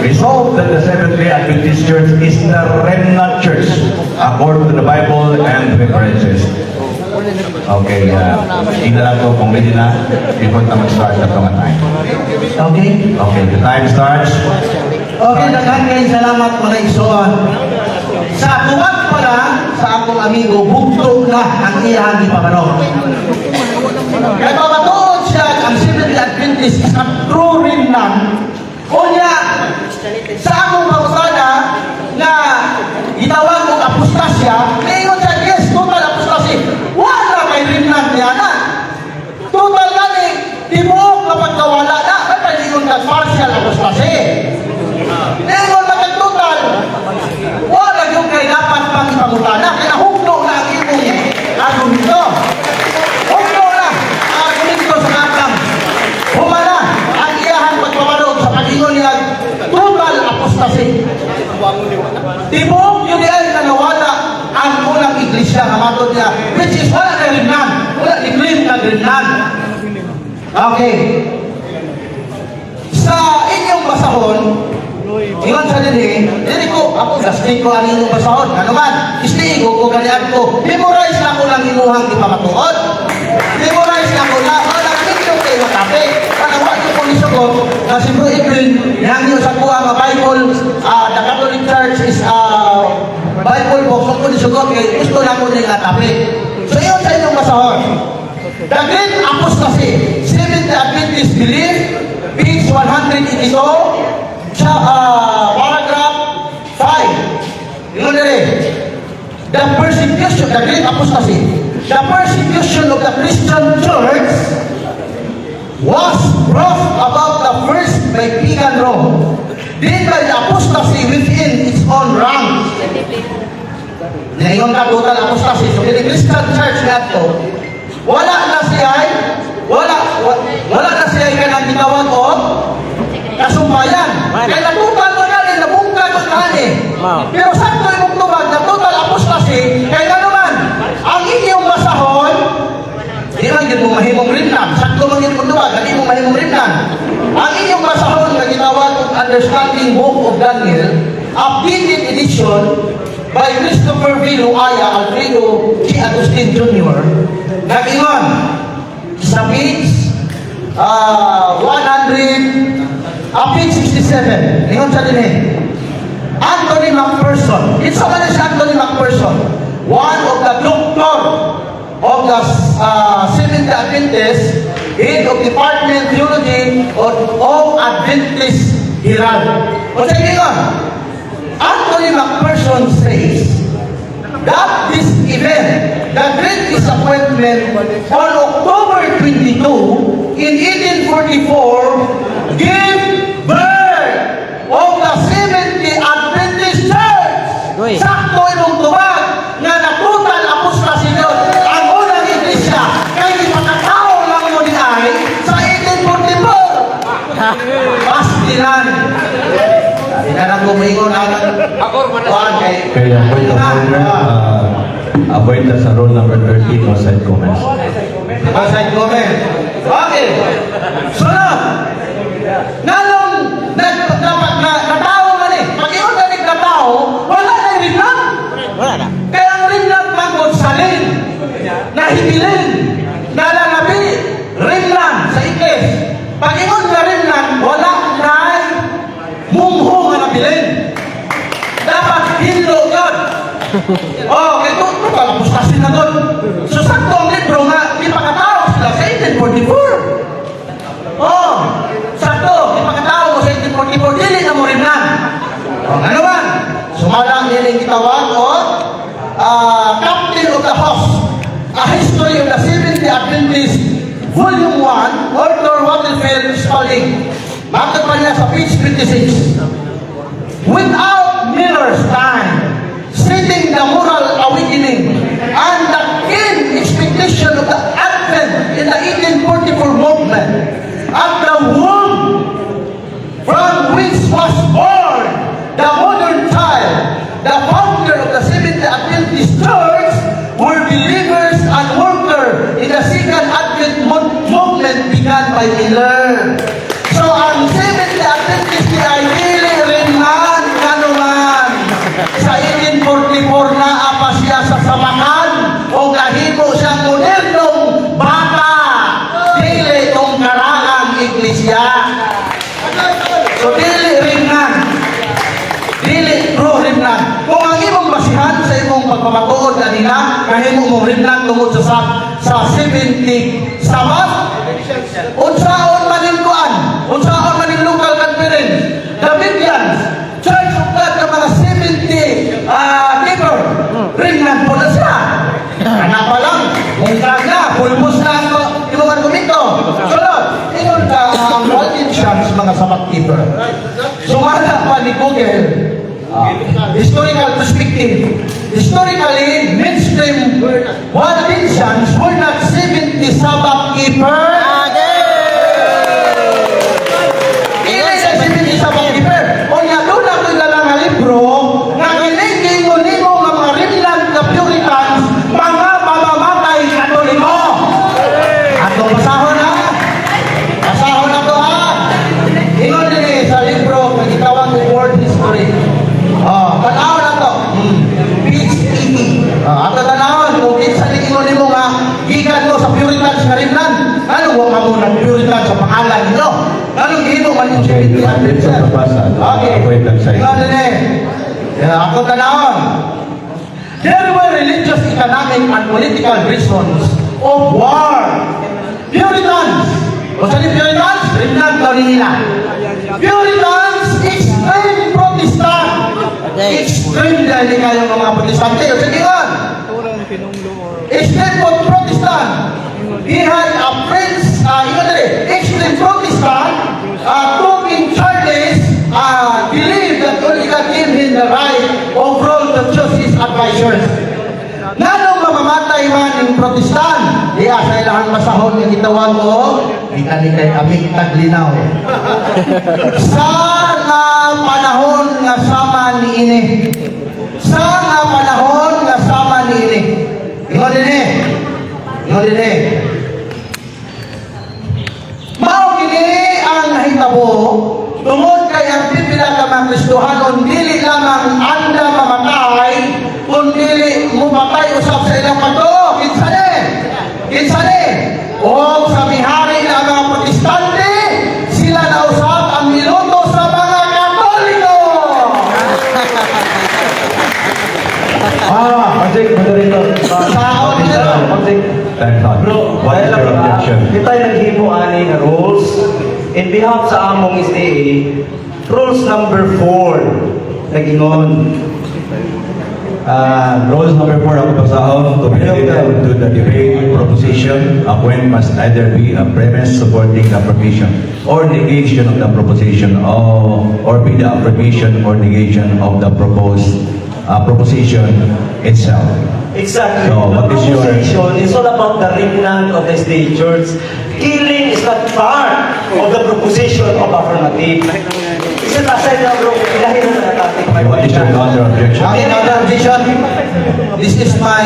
resolved that the Seventh-day Adventist Church is the remnant church according to the Bible and references. Okay, tingnan lang ko kung ready na before na mag-start na mga time. Okay? Okay, the time starts. Okay, daghan kayo salamat mga igsoon. Sa tuwag pa lang, sa akong amigo, bugtog na ang iyang ipamanog. Nagpapatuod siya ang Seventh-day Adventist is a true remnant. Kunya, sa akong kausana na itawag kong apostasya, ngayon siya, yes, total apostasy. Wala kay remnant niya na. Total na ni, tibuok na pagkawala na, may palingon na partial apostasy. Ngayon na total, wala yung kay dapat pang ipamutana, kaya hugno na ang imong argumento. Hugno na ang argumento sa katang. Humana ang iyahang pagpapanog sa palingon niya, total apostasy. Tibuok yun ay nanawala ang unang iglesia na matod niya, which is wala na rinnan, wala ni-claim na rinnan. Okay. Sa inyong basahon, ingon sa dili ko, ako gastig ko ang inyong basahon. Ano man, istigo ko ganyan ko. Memorize na ko lang inuhang ipamatuod. Memorize na ko na, wala inyong kayo makape. Parang wala ko isugot, na si Bro Edwin, nangyo sa kuha nga Bible, the Catholic Church is Bible box, kung ko isugot, kaya gusto na ko nila kape. So yun sa inyong basahon. The Great Apostasy, Seventh-day Adventist Belief, page 182, paragraph 5. Yun na rin. The persecution, the Great Apostasy, the persecution of the Christian Church was brought about the first by pagan Rome, then by the apostasy within its own ranks. Ngayon ka total apostasy. So, in the Christian Church na ito, wala na siya kanang gitawag o kasumbayan. Kaya natutal mo na rin, nabungkag mo na rin. Pero sakto yung tubag na total apostasy, kaya naman, ang inyong basahon, di lang yun mong mahimong rinnan. Sakto mo yun tubag, hindi mong mahimong rinnan. Ang inyong basahon na gitawag ng Understanding Book of Daniel, updated edition by Christopher V. Luaya, Alfredo G. Agustin Jr. Nag-ingon sa page 100, page 67. Ingon sa din Anthony McPherson. It's man si Anthony McPherson. One of the doctor of the Seventh-day Adventist, head of Department Theology of Adventist Herald. O sa ngayon, Anthony McPherson says that this event, the Great Disappointment, on October 22, in 1844, gave birth of the Seventh-day Adventist Church. Uy. Sakto imong tubag nga natutal apostasy Diyos ang unang iglesia kay ipakatao lang mo ni ay sa 1844. Pastilan. Hindi na gumingon ang kay Kaya point of order, avoid the sa rule number 13 o side comments. Side comment. Okay. Sunod. Nalong natao man eh. Pag iyon na nagkatao, wala na yung rinlan. Wala na. Kaya ang rinlan mangod salin, nahibilin, nalangabi, rinlan sa ikles. Pag iyon na rinlan, wala na mungho nga nabilin. Dapat hinlo yun. Oh, ito palapos kasi na doon. So, sakto ang libro nga, ipakatao sila sa 1844. Oh, sakto, ipakatao mo sa 1844, dili na mo rin na. Oh, ano man? Sumalang niling kitawag o Captain of the Host, A History of the Seventh-day Adventist, Volume 1, Arthur Waterfield Spalding. Bakit pa niya sa page 26? Without Miller's time, setting the moral awakening and the keen expectation of the advent in the 1844 movement, at the womb from which was born the modern child, the founder of the Seventh-day Adventist Church, were believers and workers in the Second Advent movement began by Miller. So, ang Seventh-day Adventist ay dili rin man kanuman. Sa 1844 na apa siya sa samakan o nahimo siyang modernong bata. Dili itong karaang iglesia. So, dili rin man. Dili bro rin man. Kung ang imong basihan sa imong pagpamatuod kanina, kahimo mong rin man tungod sa 70 Sabbath, unsaon maning kuan, unsaon maning local conference, the Biblians, Church of God ng mga 70 keeper, ringnan po na siya. Anak pa lang, mungkag na, pulmos na ang imong argumento. Sunod, ingon ka ang Waldensians, mga sabat keeper. Sumala pa ni Google, historical perspective. Historically, mainstream Waldensians were not 70 Sabbath keeper. Ili sa 70 Sabbath keeper. O nga, doon ako ilalang nga libro nga kiniging mo nimo nga mga Rimland na Puritans, mga mamamatay Katoliko. Atong basahon ha? Basahon na to ha? Ingon din eh, sa libro, nagitawag ng World History. Tanaw na to. Page 80. Ato tanawon, kung kinsa ni ingon nimo nga gikan mo sa Puritans nga Rimland. Ano wa ka mo ng Puritans sa pangalan nino? Anong gihimo man yung Okay, depende sa pabasa. Okay. Avoid ang side. Ingon din eh. Ako tanawon. There were religious, economic, and political reasons of war. Puritans. O sa Puritans, Rimland daw nila. Puritans, extreme Protestant. Extreme dahil kayo mga Protestante. O sige yun. Extreme Protestant. He had a prince, extreme Protestant, King Charles, believed that only God gave him the right of rule to choose his advisors. Nanong mamamatay man ng Protestant, diya sa ilahang masahon ng gitawag mo, ikani kay aming taglinaw. Sa nga panahon nga sama ni ini. Sa nga panahon nga sama ni ini. Ingon din eh. Ingon din eh. Mao gini ang nahitabo tungod kay ang pipila ka mga Kristohanon dili lamang anda mamatay kundi mupatay usab sa ilang pato. Kinsa ni? Kinsa ni? O sa mihari na mga Protestante, sila na usab ang niluto sa mga Katoliko. in behalf sa among SDA, rules number 4, nagingon. Rules number 4 ako pasahon to be related to the debate proposition. A point must either be a premise supporting the affirmation or negation of the proposition, or be the affirmation or negation of the proposed proposition itself. Exactly. So, what is your- proposition is all about the remnant of the SDA Church. Killing is not part of the proposition of affirmative. Isa aside na bro, ilahin na natin. What is your counter objection? Ang objection, this is my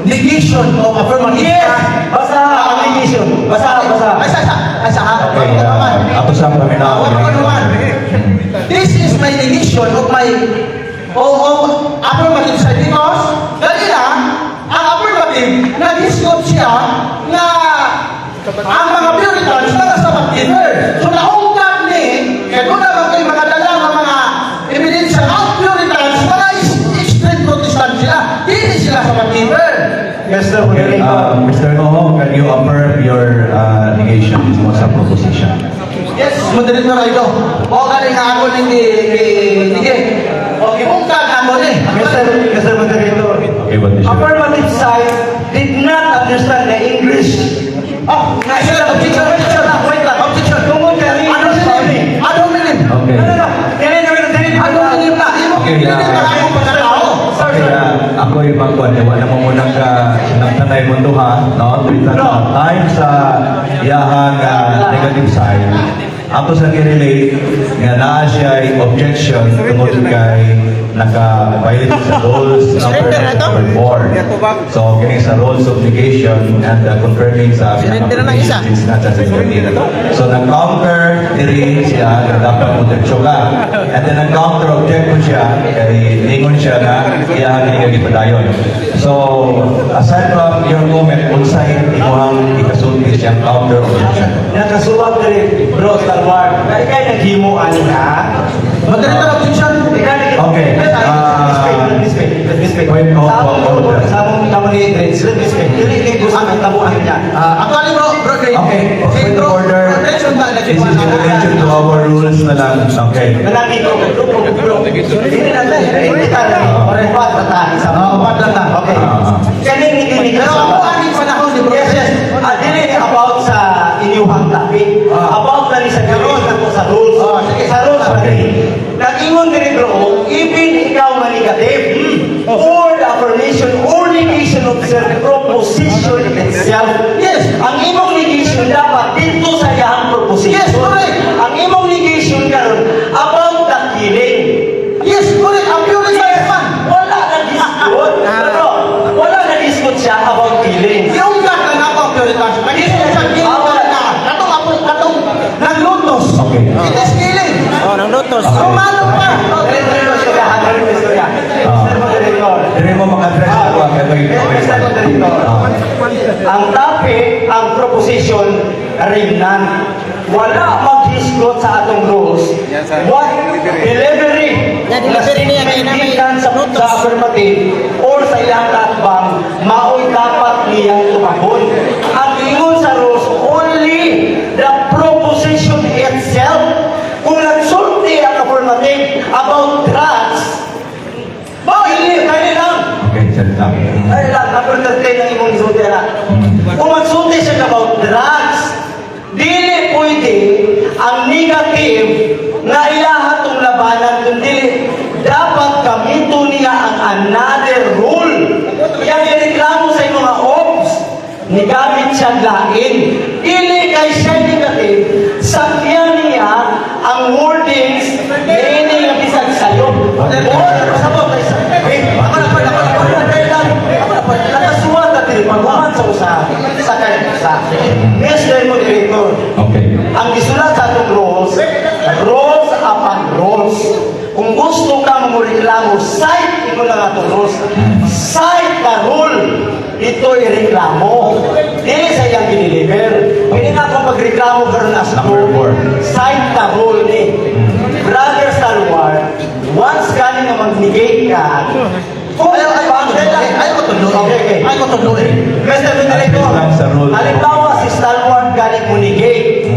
negation of affirmative. Yes! Basa ang negation. Basa. Ay, sa Okay, ato sa kami na. This is my negation of my affirmative side because kanina, ang affirmative, nag-discount siya na ang mga Puritans na nasa Vancouver. So naungkat ni, kaya doon naman kayo makadala ng mga ebidensya ng Puritans, mga extreme Protestant sila. Hindi sila sa Vancouver. Yes, sir. Okay, Mr. Noho, can you affirm your negation mo sa proposition? Yes, moderator ito. O galing nga ako ni Dige. O gimungkag ako ni. Yes, sir, moderator. Okay, what is your... Affirmative side did not understand the English. Oh, Objection, objection. Wait lang. Objection. Tungkol ka rin. Ano minim? Ano minim? Okay. No. Ano minim na? Okay, Hindi na ako pagkatao. Okay, ako yung magkuhan. Wala mo muna ka sinagtanay mo to ha. No? Time sa iyahang negative side. Ako sa relate nga naa siya ay objection tungkol kay naka-violate sa rules number 4. So, kini sa rules of negation and confirming sa affirmation is not as intermediate. So, nag-counter diri siya na dapat proteksyon ka. And then, nag-counter objection siya kay lingon siya na iyahan ni Gagipadayon. So, aside from your comment, unsay imuhang ikasulti siyang counter objection. Nakasuwag ka rin, bro, Star Wars. Ikay naghimuan ka. Moderator, objection. Okay, point of order. Sa among tamo ni Grades, respect. Dili gusto ang tabuhan niya. Actually, bro, Okay, point of order. This is in relation to our rules na lang. Okay. Manami ko, bro. Dili na tayo. Hindi ka na. Orepat na tayo. Orepat na tayo. Okay. Kaning hindi Pero ka ako, aning panahon ni bro. Yes. Dili about sa inyuhang topic. About na ni sa karon ako sa rules. Sa rules pa rin. Nag-ingon din bro, even ikaw nga negative, or the affirmation or negation of the proposition itself. Yes. Ang imong negation dapat dito sa iyang proposition. Yes, correct. Ang imong negation karon about the killing. Yes, correct. Ang Puritans man. Wala na discute. Pero wala na discute siya about killing. Yung gat na nga ang Puritans. Nag-isip sa killing na. Katong naglutos. Okay. It is killing. Oh, nang lotos. Romano pa. Dili mo maka-address ako ang Ang topic, ang proposition, remnant. Wala mag-discute sa atong rules. What delivery Yan, delivery niya, kaya namin gikan sa affirmative or sa ilang tatbang, mao'y dapat niyang tumahon. Ang ingon sa rules, only the proposition itself. Kung nagsulti ang affirmative about drugs, kaya lang. Okay, salita. Ay lang, number 13 ang imong isulti na. Kung magsulti siya about drugs, dili pwede ang negative na ilahat ng labanan, kundi dapat gamito niya ang another rule. Yang ireklamo sa inyong mga ops, nigamit siya lain. Dili kay siya negative, sakyan niya ang wordings na ini nga bisag sayo. Or, sabot, nakasuwat na din, pagwaman sa usahan, sa kayo-usa. Yes, dahil moderator. Okay. Ang gisulat sa itong rules upon rules. Kung gusto ka reklamo, cite ito lang itong rules. Cite the rule. Ito reklamo. Dili sa iyang diniliver. Hindi nga kung magreklamo karon as Number 4. cite the rule ni. Brother Salwar, once galing na mag-negate ka, Ayaw ko tuloy. Okay. Ayaw ko tuloy. Mr. Moderator, Lang sa rule. halimbawa si Stalwart galing mo negate.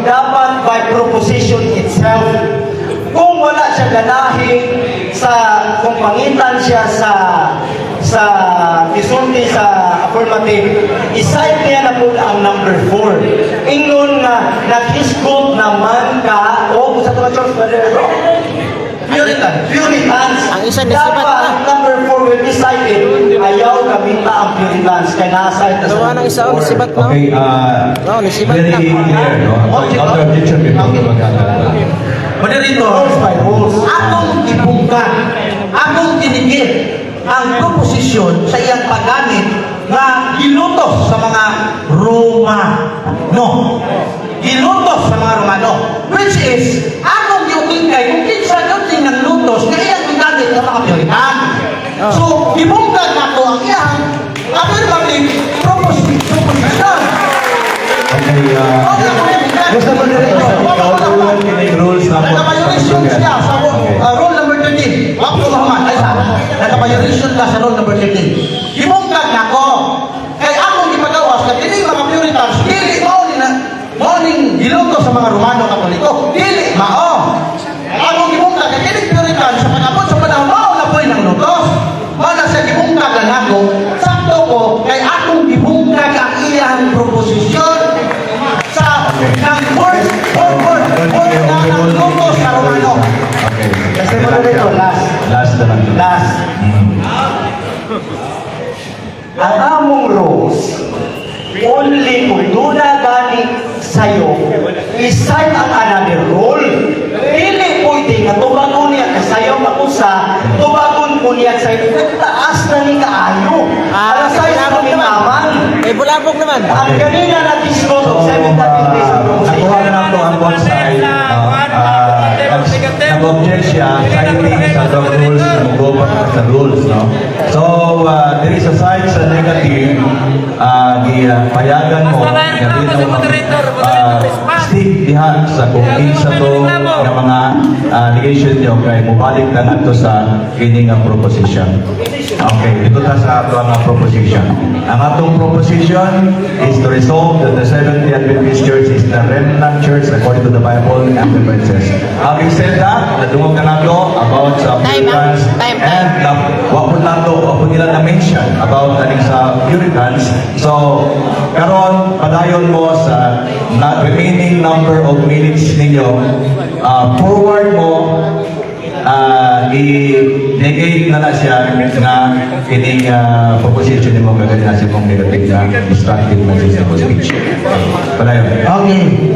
Dapat by proposition itself. Kung wala siya ganahin kung pangitan siya sa isulti sa affirmative, iside niya na po ang number 4. Ingon nga, naghisgot naman ka, o sa mga church, Puritans. Ang isa ni sibat Dapat na. number 4 will be cited. Ayaw kamita ang Puritans. Kaya nasa Gawa ng isa, ni sibat na. Okay, Oo, nisibat very na. clear, no? Counter objection before we magkakaroon. Moderator, Rules by rules. akong ibunggan, akong tinigil ang proposisyon sa iyang paggamit na gilutos sa mga Romano. Gilutos sa mga Romano. Which is, akong giutingkay kung kinsa yung ng lutos na iyang ginamit sa mga Puritan. So, ibunggan nato ang iyang affirmative proposition. Okay, Mr. Moderator, kautulan kining rules na po. Nakapayorisyon siya sa rule number 13. Wako Muhammad, ay sa nakapayorisyon ka sa rule number 13. Imungkag na ko. Kay akong ipagawas ka, hindi mga Puritans, dili morning giluto sa mga Romano Katoliko. Dili mao. Akong imungkag, kay hindi Puritans, sa pag-abot sa panahon, mao na po ng lutos. Mao na siya gibungkag na ako. Sakto ko, kay akong gibungkag ang iyang proposisyon sa ng word na ng lutos sa Romano. Okay. Mr. Moderator, last. Last na lang. Last. Ang among rules, only kung doon na gani sa'yo, isay ang another rule. Dili pwede nga tubagon niya kasayo makusa, tubagon po niya sa'yo. Taas na ni kaayo. Para sa'yo sa bulabog naman. kaminaman. Eh, bulabog naman. Ang kanina na-disclose of 7 days sa proposition. Nakuha na lang ito ang one side. Nag-object siya, citing sa the rules, nag-govern sa rules, no? So, there is a side sa negative, payagan mo, stick diha sa kung kinsa to ng mga negation nyo, kay mubalik na nato sa kining ang proposition. Okay, dito ta sa ato ang proposition. Ang atong proposition is to resolve that the Seventh-day Adventist Church is the remnant church according to the Bible and the verses. Having said that, nadungog na nato about sa Puritans and wapon nila na-mention about sa Puritans. So, karon padayon mo sa remaining number of minutes ninyo, forward mo, i-negate na siya na kining proposition ni mo gagawin na siya mong negative na destructive message of speech. Padayon. Okay.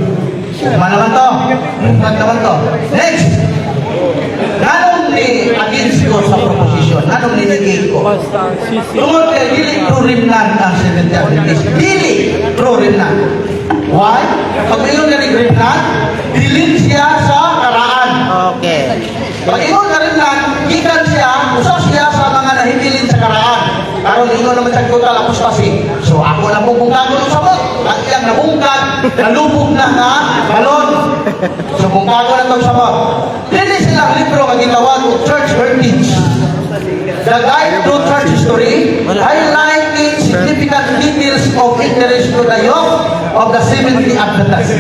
Naman to. Naman to. Next. Anong ni-against ko sa proposition? Anong ni-negate ko? Tungod kay dili true remnant ang Seventh-day Adventist. Dili true remnant. Why? Pag mayon na remnant, dilin siya sa karaan. Okay. Pag ingon ka rin lang, gikan siya, usa siya sa mga nahibilin sa karaan. Karon ingon naman sa total apostasy. So ako na pong bungkagon ng sabot. Ang iyang nabungkag, nalubog na nga, balon. So bungkagon na itong sabot. Hindi silang libro ang gitawag o church heritage. The Guide to Church History, highlighting significant details of interest to the yoke of the Seventh-day Adventist.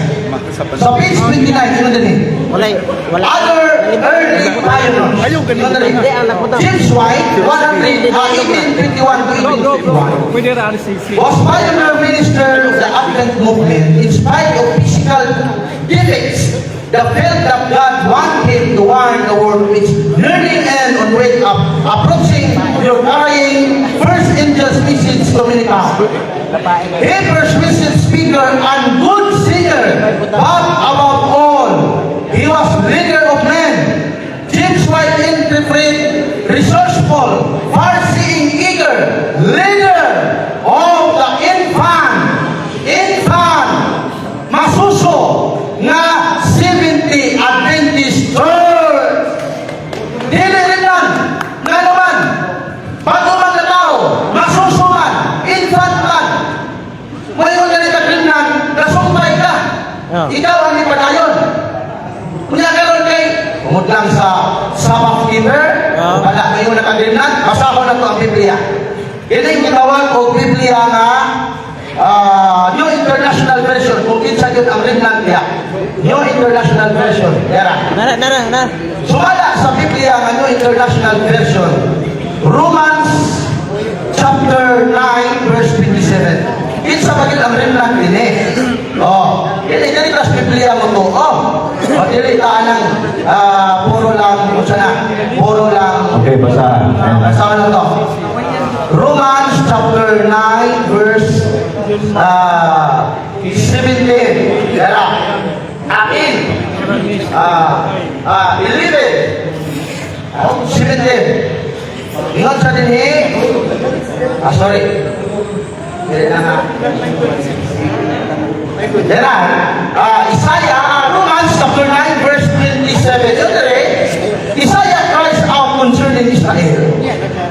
Sa page 29, yun din eh. Wala. Other early pioneers. Hindi, anak ko daw. James White, 1821 to 1851, was pioneer minister of the Advent movement in spite of physical defects. The felt that God wanted him to warn the world which nearly end on way up, approaching your carrying first angel's message to many people. A persuasive speaker and good singer, but above all, he was leader of men. James White interpreted resourceful, far-seeing, eager, leader of the infant, masuso, na Seventh-day Adventist Church. Dili rin lang, nga naman, bago man na tao, masuso man, infant man, mayon na rin kagrinan, nasumpay ka. Ikaw ang ipadayon. Kunya karon kay, umod lang sa Sabbath Keeper, wala mayon na kagrinan, basahon na to ang Biblia. Kini gitawag og Biblia nga New International Version, kung kinsa yun ang remnant niya. New International Version. Yara. Nara. Sumala sa Biblia ang New International Version, Romans chapter 9 verse 27. Kinsa ba yun ang remnant din eh? Oh, dili tas Biblia mo to. Dili ta nang puro lang puro lang. Okay, basa. Basahan na to. Romans chapter 9 verse 17. Yara. Akin. 11. 17. Ingat sa din eh. Sorry. Isaiah, Romans chapter 9 verse 27. Yun na rin. Isaiah cries out concerning Israel.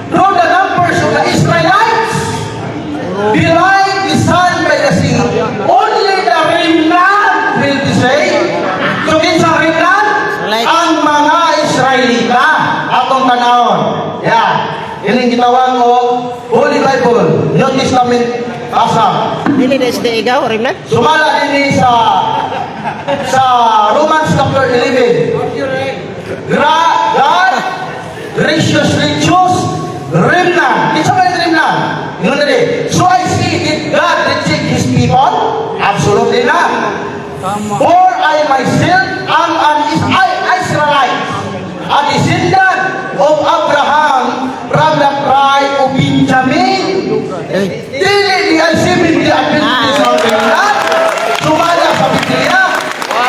Know the numbers of the Israelites. Be like the sun by the sea. Only the remnant will be saved. So, kinsa remnant? Ang mga Israelita. Atong tanawon. Yeah. Yun ang gitawag ko, Holy Bible, New Testament, basa. Dili na isda igaw, remnant? Sumala din sa Romans chapter 11. God graciously chose remnant. It's a remnant. Yun na rin. So I see, did God reject His people? Absolutely not. For I myself am an Israelite, a descendant of Abraham from the tribe of Benjamin. Dili di ay Seventh-day Adventist of the Land. Sumala sa Biblia.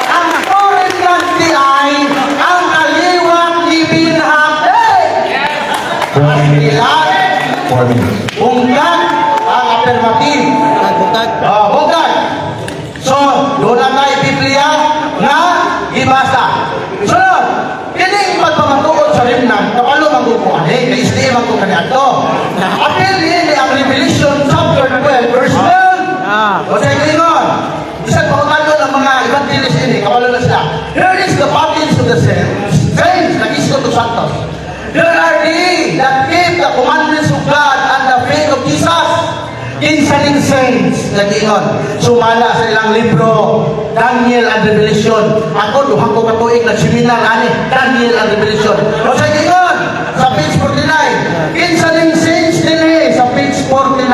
Ang remnant di ay ang kaliwang ni Binham. Ilan? 4 minutes. Bungkag ang affirmative. Bukag. Bungkag. So, doon na tayo Biblia na ibasa. Sunod, kining pagpamatuod sa remnant, kapalo magkukuhan eh, kaisli magkukuhan ito. Apil yun ang Revelation chapter 12, verse 12. O sa ingon, isang pagkakalo ng mga evangelist ini, kapalo na sila. Here is the bodies of the saints, nag-isko to Santos. There are they that keep the commandments of God and the faith of Jesus. Kinsaling saints, nag-ingon. Sumala sa ilang libro, Daniel and Revelation. Ako, duhang ko katuig na seminar, Daniel and Revelation. O sa ingon, sa page 49. Kinsaling saints din sa page 49.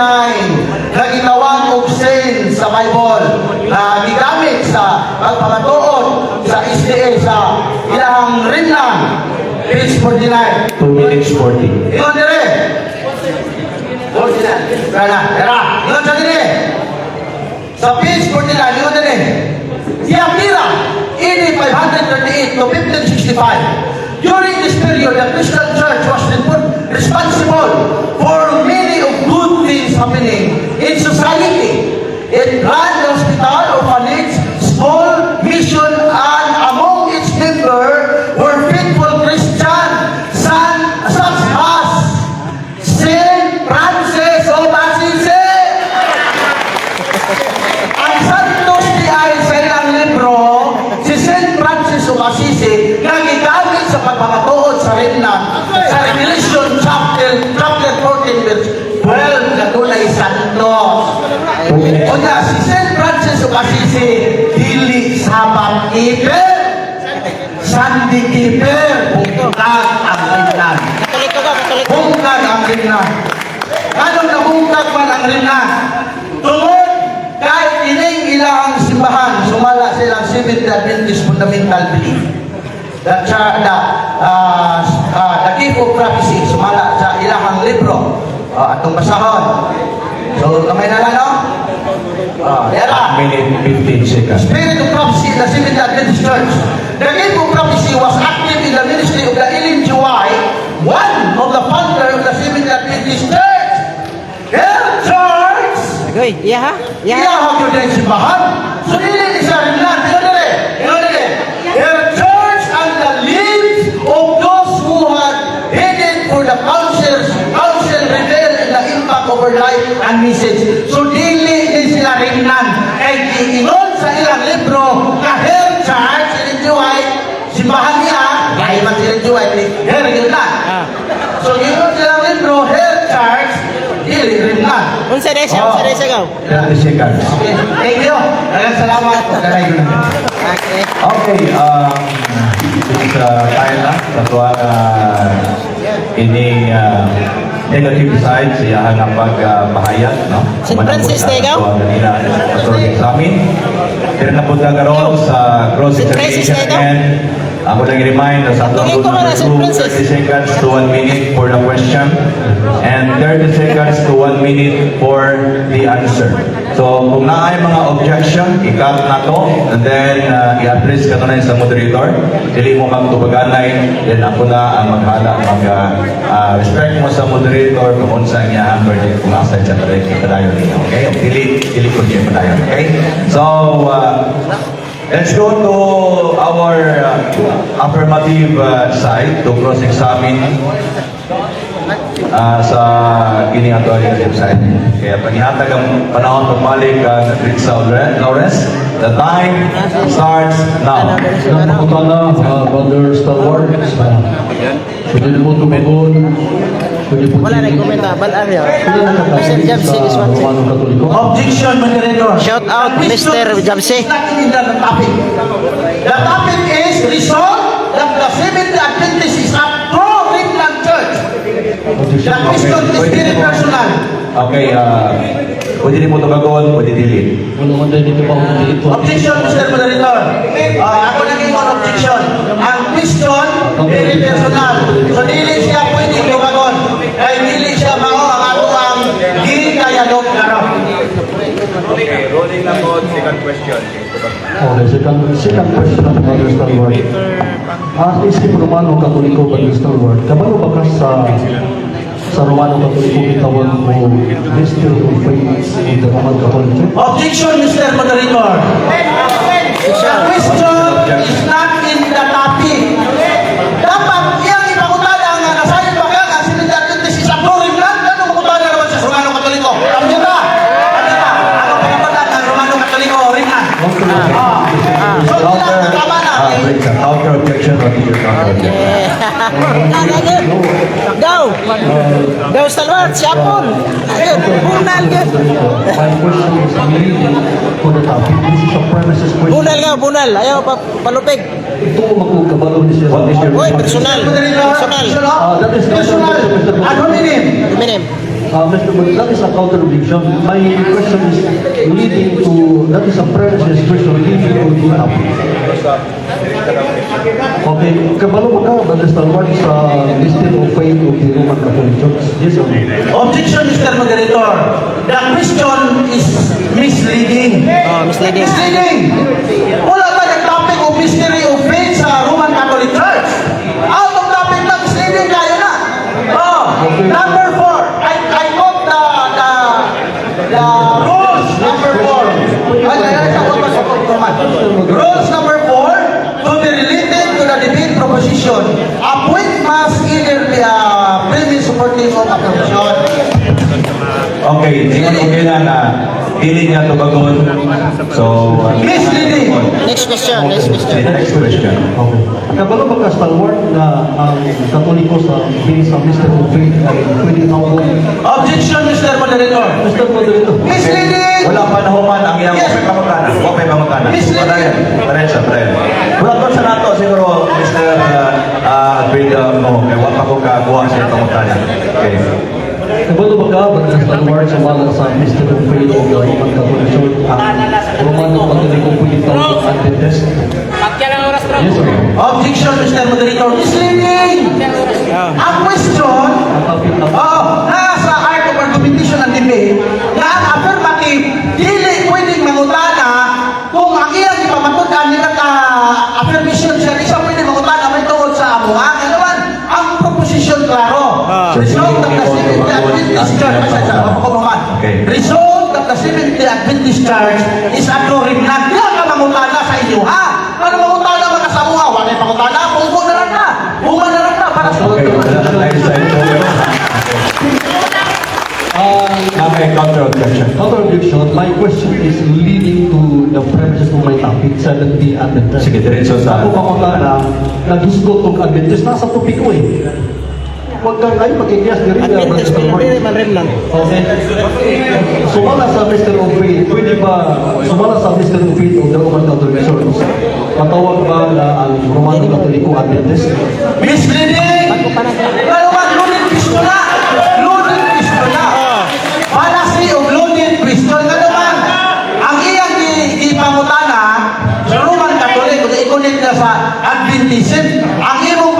Nagitawag og saints sa Bible. Na gigamit sa pagpapatuod sa SDA, sa ilang remnant. Page 49. 2 minutes 40. Ingon dire. 49. Kara. Ingon sa dire. Sa page 49, ingon dire. Tiapira, AD 538 to 1565. During this period, the Christian Church was responsible for many of good things happening in society. It ran the hospital, orphanage, small mission, and among its members were faithful Christians, such as Saint Francis of Assisi. Ang Santos di ay sa ilang libro, si Saint Francis of Assisi, nagigamit sa pagpapatuod sa remnant sa Revelation chapter 14 verse 12 na tunay Santos. O na, si Saint Francis of Assisi, dili sabat iper, sandi iper, bungkag ang remnant. Katoliko ka, katoliko. Bungkag ang remnant. Anong nabungkag man ang remnant? Tungod, kahit ining ilang simbahan, sumala silang Seventh-day Adventist fundamental belief. The gift of prophecy, sumala sa ilang libro. Atong basahon. So, kamay na lang, no? Yara. 1 minute 15 seconds. Spirit of prophecy in the Seventh-day Adventist Church. The gift of prophecy was active in the ministry of the Ellen G. White, one of the founder of the Seventh-day Adventist Church. Her church, Agoy, iya ha? Iya ha? iyahag yun yung simbahan. So, nilin siya rin lang. Yun dire. Her church and the lives of those who had headed for the council revealed the impact of her life and message. So, dili din sila rin lang. Kaya iingon sa ilang libro na her church, Ellen G. White, simbahan niya, ay man si Ellen G. White, her yun lang. So, iingon silang libro, her church, dili rin lang. Unsa day siya? Unsa day siya gaw? 30 seconds. Okay. Thank you. Daghang salamat. Pagkalay ko na. Okay. Okay, sa tayo na, sa tuwa ini negative side sa iyahan ng pagbahayag, no? St. Francis, Tegaw? Kanina, pastor sa amin. Pero napunta ka roon sa cross St. Francis, examination Tegaw? and ako lang i-remind na sa Tuloy ko number muna, St. 2, Francis. 30 seconds to 1 minute for the question and 30 seconds to 1 minute for the answer. So, kung naay mga objection, i-cut na to, and then i-address ka na sa moderator. Dili mo magtubaganay, then ako na ang maghala, respect mo sa moderator kung unsa niya ang verdict kung asa siya padayon niya. Okay? Dili ko siya padayon. Okay? So, let's go to our affirmative side to cross-examine sa kini ato yung side. Kaya paghihatag ang panahon pagmalik Ritza Lawrence, the time starts now. Napakutana, Brother Stalwart. Pwede mo tumigon. Pwede po Wala na komenta, bal area. Pwede na Mr. Jamsi is one thing. Romanong Katoliko. Objection, moderator. Shout out, Mr. Jamsi. Not in the topic. The topic is resolve that the Seventh-day Adventist is a true remnant church. The question is very personal. Okay, pwede din mo tumagon, pwede dili. Wala man din dito pa ako dito. Objection, Mr. Moderator. Ako naging on objection. Ang question, very personal. So, dili siya pwede tumagon. Ay, dili siya mao ang ako ang di-dialogue karon. Okay, rolling na po, second question. Okay, second question ng Brother Stalwart. Isip Romano Katoliko, Brother Stalwart. Kabalo ba ka sa Romano Katoliko itawag mo Mystery of Faith in the Roman Catholic Church? Objection, Mr. Moderator. The question is not in the topic. Dapat iyang ipangutana nga nasayon ba ka ang Seventh-day Adventist is a true remnant? Ano mangutana naman sa Romano Katoliko? Kami ba? Ano pangutana ng Romano Katoliko remnant? So, tama na. Counter objection or your counter objection? Go! Go, Stalwart, siyapon! Bunal ka! My question is really for the topic. This is a premises question. Bunal ka, bunal! Ayaw pa palupig! Ito magkukabalo ni siya. What is your Uy, personal! Personal! That is Personal. Ano minim? Minim. Mr. But that is a counter objection. My question is leading to, that is a premises question leading to the topic. Okay, kabalo mo ka, Brother Stalwart, sa Mystery of Faith of the Roman Catholic Church? Yes or no? Objection, Mr. Moderator. The question is misleading. Oh, misleading. Misleading. Wala tayong topic of mystery of faith sa Roman Catholic Church. Out of topic na, misleading kayo na. Oh, number 4. I quote the rules number 4. Rules number 4 to be related to the debate proposition. A point must either be a premise supporting of a proposition. Okay, tingnan ko na pili niya tumagon. So, Misleading. Next question, next question. next question. Okay. Kabalo ba ka, Stalwart, na ang Katoliko sa based sa Mystery of Faith ay pwede tawag? Objection, Mr. Moderator. Mr. Moderator. Misleading. Wala panahuman ang iyang Yes. wapay pangutana. Wapay pangutana. Misleading. Padayon. Wala ko sa nato siguro, Mr. Kaya wapa ko kakuha sa pangutana. Okay. Kabalo ba ka, Brother Stalwart, sa malang sa Mystery of Faith of the Roman Catholic Church ang Romano Katoliko pwede tawag ang Adventist? Yes or no? Objection, Mr. Moderator. Misleading. Ang question, Ang topic na nasa art of argumentation and debate, na ang affirmative, dili pwedeng mangutana kung ang iyang ipamatudan nila ka affirmation siya, di siya pwedeng mangutana may tungkol sa amo. Ang naman, ang proposition klaro. Result of the Seventh-day Adventist Church. Okay. Result of the Seventh-day Adventist Church is a true remnant. Yan ang mangutana sa inyo, ha? Ano mangutana mga kasamuha? Wala yung mangutana, bungo na lang na. Bungo na lang na para sa Okay, wala na tayo sa ito. Okay, counter objection. counter objection. My question is leading to the premises of my topic, 70 Adventist. Sige, diretso sa... Ako pa na nagusgot kong Adventist, nasa topik ko eh. Huwag kang kayo mag-igyas diri. Adventist Pilipino man rin lang. Okay. Sumala sa Mr. Ofreed, pwede ba sumala sa Mr. Ofreed o the Roman Catholic Church? Matawag ba na ang Romano Katoliko Adventist? Misleading! Pero ba, Lunin Pistola! Lunin Pistola! Palasi o Lunin Pistola. Ano ba? Ang iyang ipangutana sa Roman Catholic, kung i-connect na sa Adventism, ang imong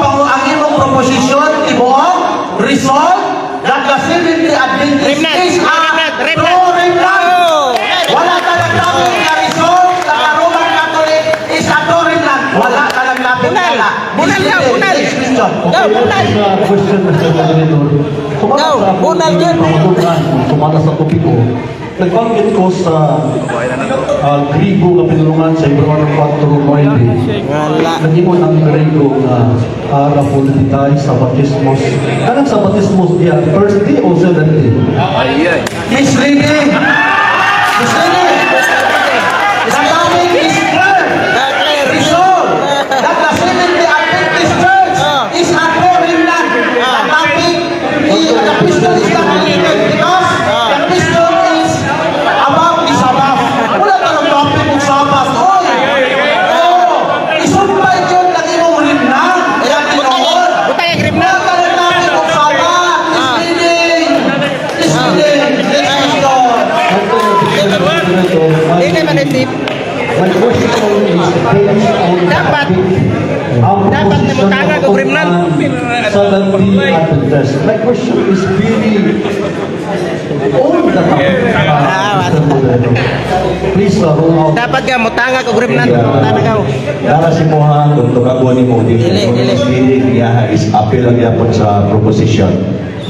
proposition, ibuong, resolve, that the Seventh-day Adventist Remnant! is a Remnant! Remnant! true remnant. Oh! Wala talang topic na resolve that the Roman Catholic is a true remnant. Wala talang topic Bunal! na. Bunal daw! Bunal! Christian. Go, bunal! Question, Mr. Moderator. Sumala Go, sa bunal yun. pangaturan, sumala sa topiko. Nagbanggit ko sa Griego na pinulungan sa Ibrano 4:9. Wala. Nag-imon ang Griego na ara politikai sa baptismos. Kanang sa baptismos diya, first day o seventh day? Misleading! Misleading! The topic is clear! Clear. Resolve that the Seventh-day Adventist Church is a true remnant. The topic is the pistol is not related because the pistol is above the Sabbath. Wala talang topic ng Sabbath. Oy! Oh! Isumpay yun ng imong remnant. Kaya tinoon. Butay ang grip Wala na. talang topic ng Sabbath. Misleading! Misleading! Let's go! Hindi man hindi. My question is based on Dapat. Dapat na mutangag og remnant. Seventh-day Adventist. My question is really all the Mr. Moderator. Please roll out. Dapat ka mutangag og remnant. Tanagaw. Dara si Moha, kung tugabuan ni mo, Dili, dili. misleading niya is appeal lang yapon sa proposition.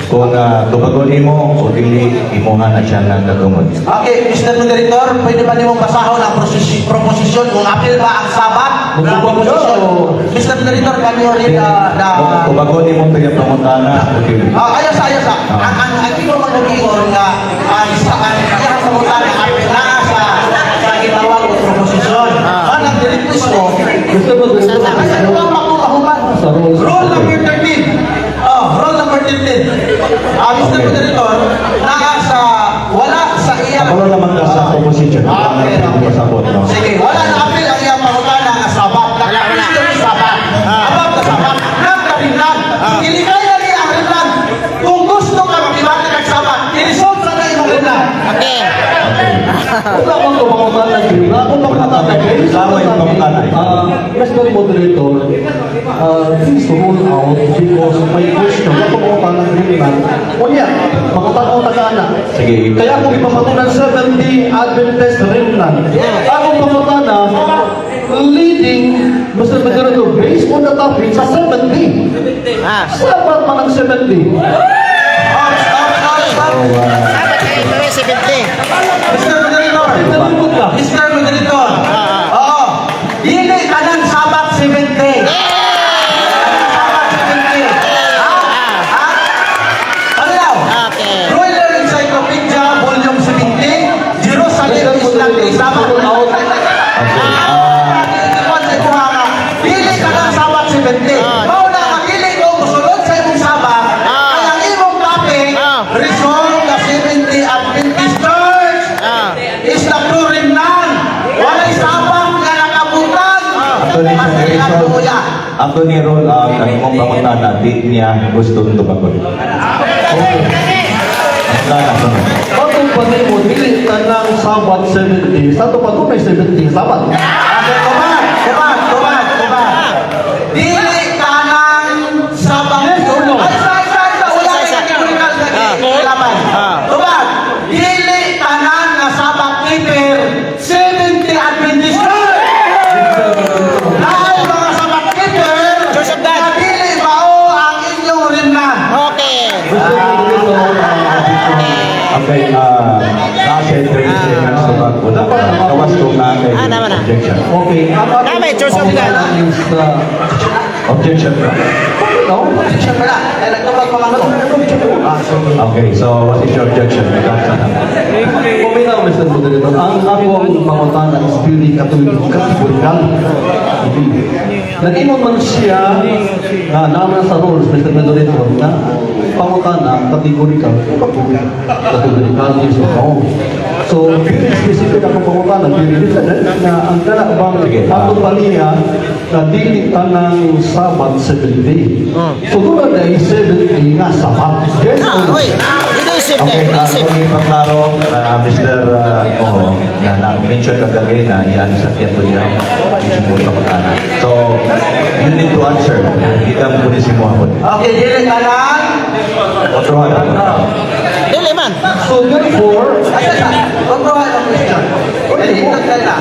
Kung tugabuan ni mo, o dili, imuha na siya ng katumod. Okay, Mr. Moderator, pwede ba nimong basahon ang proposisyon kung apil ba ang sabat ng proposisyon? Mr. Moderator, can you read the... Tugabuan ni mo, kaya pangutana, okay. Ayos, ayos. Ang ito man nag-iyon nga ang samutan ng apil na sa ginawag o proposisyon. Ang nag-request mo, Mr. Moderator, ano ba makukahuman? sa rules. Rule number 13. Rule number 13. Mr. Moderator, wala sa iyang... Kapalo naman ka sa proposition. Okay, okay. Pasabot, no? Sige, wala na apil ang iyang pangutana nga sabat. Wala, wala. Sabat. Abang ka sabat. Nagkarinlan. Hindi kaya niya ang rinlan. Kung gusto ka makibati ng sabat, iresolve sa kayo ng rinlan. Okay. Wala akong tumakutan ng green. Wala akong tumakutan ng green. Wala yung tumakutan ay. Mr. Moderator, please rule out because my question, wala tumakutan ng green man. Unya, makutanaw na ka na. Sige. Kaya kung ipamatunan 70 Adventist Remnant, akong pamutana, leading, Mr. Moderator, based on the topic sa 70. Sabat man ang 70. Stop. Dapat kayo ito yung 70. Mr. Moderator. Nalungkot ka. Mr. Moderator. Oo. Dili ka ng sabat 70. Ano daw? Okay. Royal Encyclopedia, Volume 70, Jerusalem is not a Sabbath. Dili ka ng Sabbath 70. Mauna ang dili ko musulod sa imong Sabbath. Ay ang imong topic, resolve the 70 Adventist Church is the true remnant. Walay Sabbath nga nakabutan. Kasi ang tuya. Ako ni roll out ang imong pangutana, di niya gusto nito bagod. Patong pa mo, dili ka ng Sabat 70. Sa ito pa ito may 70 Sabat. Okay, tuman. Dili ka ng Sabbath. Ay, sa wala kang technical na laman. Tuman. Dili ka ng Sabbath keeper 70 Adventist Church. Dahil mga Sabbath keeper, Church of God. na dili bao ang inyong rimnan. Okay. Okay, nasa 30 seconds to back. Kawas ko na kay Tama na. objection. Okay. Tama, Church of God. Is, Objection ka. no? Siya pala. Ay, nagtubag mga ano. Okay, so what is your objection? Kuminaw, Mr. Moderator, ang akong pangutana is purely categorical. Nag-ingon man siya na naman sa rules, Mr. Moderator, na pangutana, categorical. Categorical is wrong. So, very specific ang pangutana, very different na ang kanakbang atong paniya na dili tanang Sabat 7 day. So, doon na 7 day nga Sabat. Yes, or no? Uy, inisip na, Okay, inisip. kung ipaklaro, Mr. na na-mention kagabi na yan sa tiempo niya, isip mo kapatana. So, you need to answer. Kita mo po si Muhammad. Okay, dili kanan. Otrohan. Dili man. So, therefore, Asa sa? Kontrohan ang question. Dili na kaya.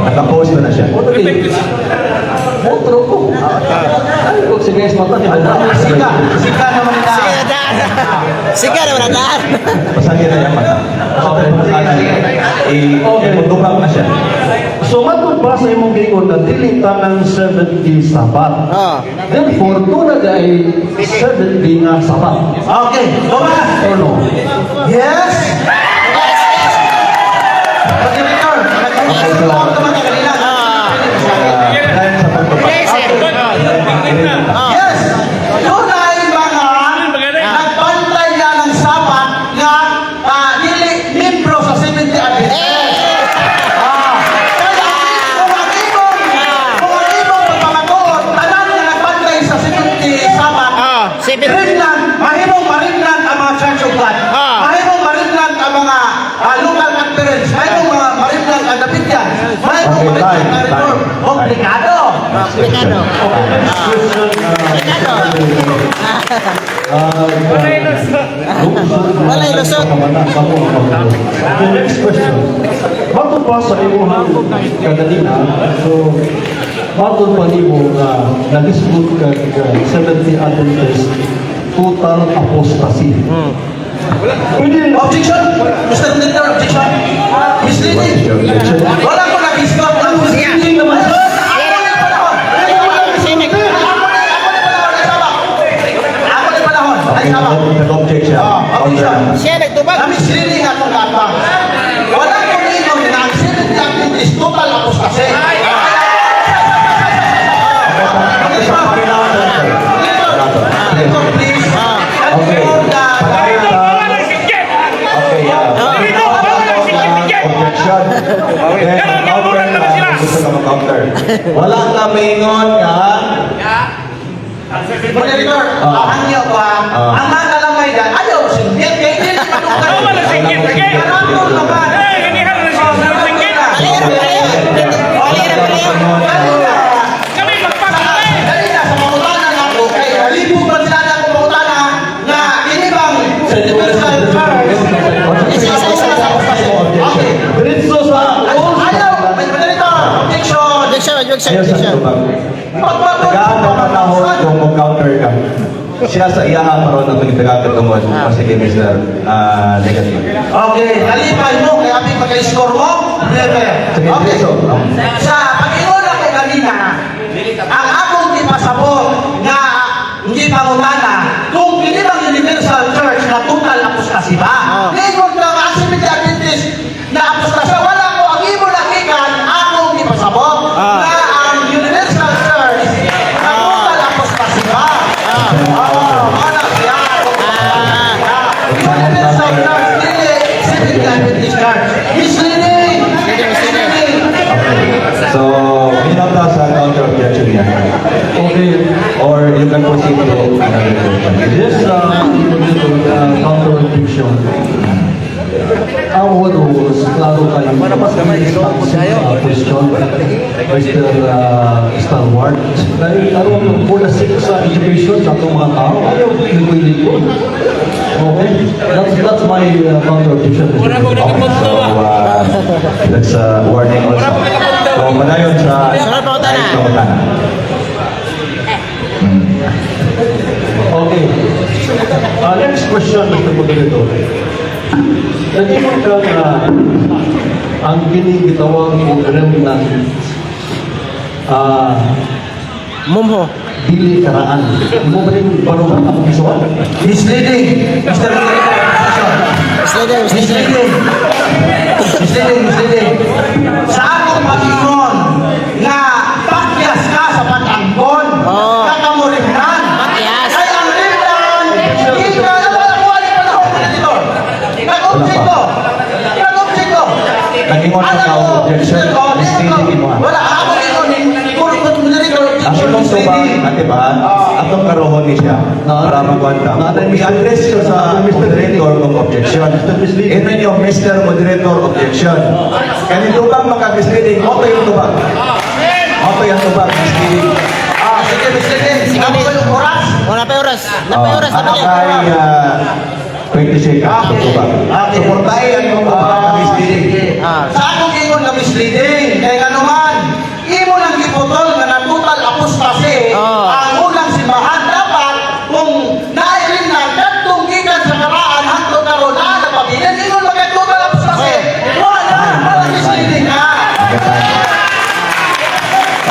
Nakapost na siya. Otro ko. Ay, kung sige, mata ni Sika. Sika naman na. Sige na daan. Sige na wala daan. Pasagin na yung mata. I-mutubak na siya. So, matod ba sa imong gingon na dili tanang 70 Sabat? Oh. Therefore, doon na ay 70 nga Sabat. Okay, Thomas. Or no? Yes. Pag-director, nag-i-score naman ka kanina. Dahil sa pagtubak. Yes! Doon ay mga nagbantay na ng sabat nga dili membro sa 70 Adventist. Kung ang ibong pagpapatuod, tanan na nagbantay sa 70 sabat, rinlan, mahimong marinlan ang mga Church of God. Mahimong marinlan ang mga local conference. Mahimong mga marinlan ang Davidian. Mahimong Okay, marinlan ang time. Reform. Komplikado. Komplikado. Wala ilusot. The next question. Matod pa sa imuhang kaganina, so, matod pa nimo nga nag-dispute kag 70 Adventist total apostasy. Pwede Objection! Mr. Minister, objection! Misleading! Wala ko nag-stop ng misleading naman. Ako ni panahon. Ay, sama. Nag-object siya. Objection. Siya nagtubag. Na misleading akong katbang. Wala ko ni ibang na ang 70 Adventist total apostasy. Please. Okay. Objection. Then, counter na. Gusto ka mag-counter. Wala ka maingon nga. Moderator, hangyo ba? Ang mga kalamay dyan, ayaw, singgit. Kaya hindi naman Karambol naman. Kanina sa pangutanan ako, kay halipog man sila na akong pangutanan na inibang universal church. Okay. Diretso sa Ayaw, moderator, objection. Objection, objection, Ayaw sa objection. tubag. Tagaan ng panahon kung mag-counter ka. Siya sa iyaha paron ang nagtagagad ng mga sige Mr. Negative. Okay, nalipay mo, kaya ating pagka-score mo, never. Sige, Okay. diretso. Sa pag-ingon ako kanina, ang akong di pasabot nga hindi pangutana kung hindi bang Universal Church na total apostasy ba? Ingon ka nga si Mr. Adventist na apostasya, wala ko ang imo nakikan, akong di pasabot na ang Universal Church na total apostasy ba? Wala siya. Universal Church, hindi Seventh Adventist Church. Misleading! Misleading! So, minota sa counter objection niya. Okay. Or you can proceed to another question. This counter objection. Ang word was klaro kayo. Para mas question, Mr. Stalwart. Dahil aron ng mula sa education sa itong mga tao, ayaw ligoy-ligoy. Okay? That's my counter objection. So, that's a warning also. So, madayon sa Sunod pa utana. pangutana. Okay. Next question, Mr. Moderator. Nag-ibig ka na ang ginigitawang remnant Mumho. dili karaan. Mo ba rin barugan ang isuan? Misleading. Mr. Misleading. Misleading. Sa akong Panginoon nga pakyas ka sa pag-angkon, Oh. kakamulimnan. Pakyas. Kaya ang limnan, hindi ka nakuha ni panahon na dito. Nag-objecto. Nag-ingon ka ka objection, misleading mo. Wala, ako dito, Ang itong tubang, ate ba, atong karohon ni siya para magwanta. I-address ko sa moderator kung objection. Ito nyo, Mr. Moderator, objection. Ganito bang maka-misleading? Oto yung tubang. Oto yung tubang, misleading. Sige, misleading. Sige, yung oras. Wala pa oras. Wala pa oras. Ano kay 20 seconds yung tubang. Suportahin ang tubang na misleading. Sa akong ingon na misleading, kaya nga naman, imo lang giputol nga na total apostasy, ang unang simbahan dapat kung nailin na katong gikan sa karaan hangtod karon na napabilin ingon magay total apostasy. Wala misleading ka.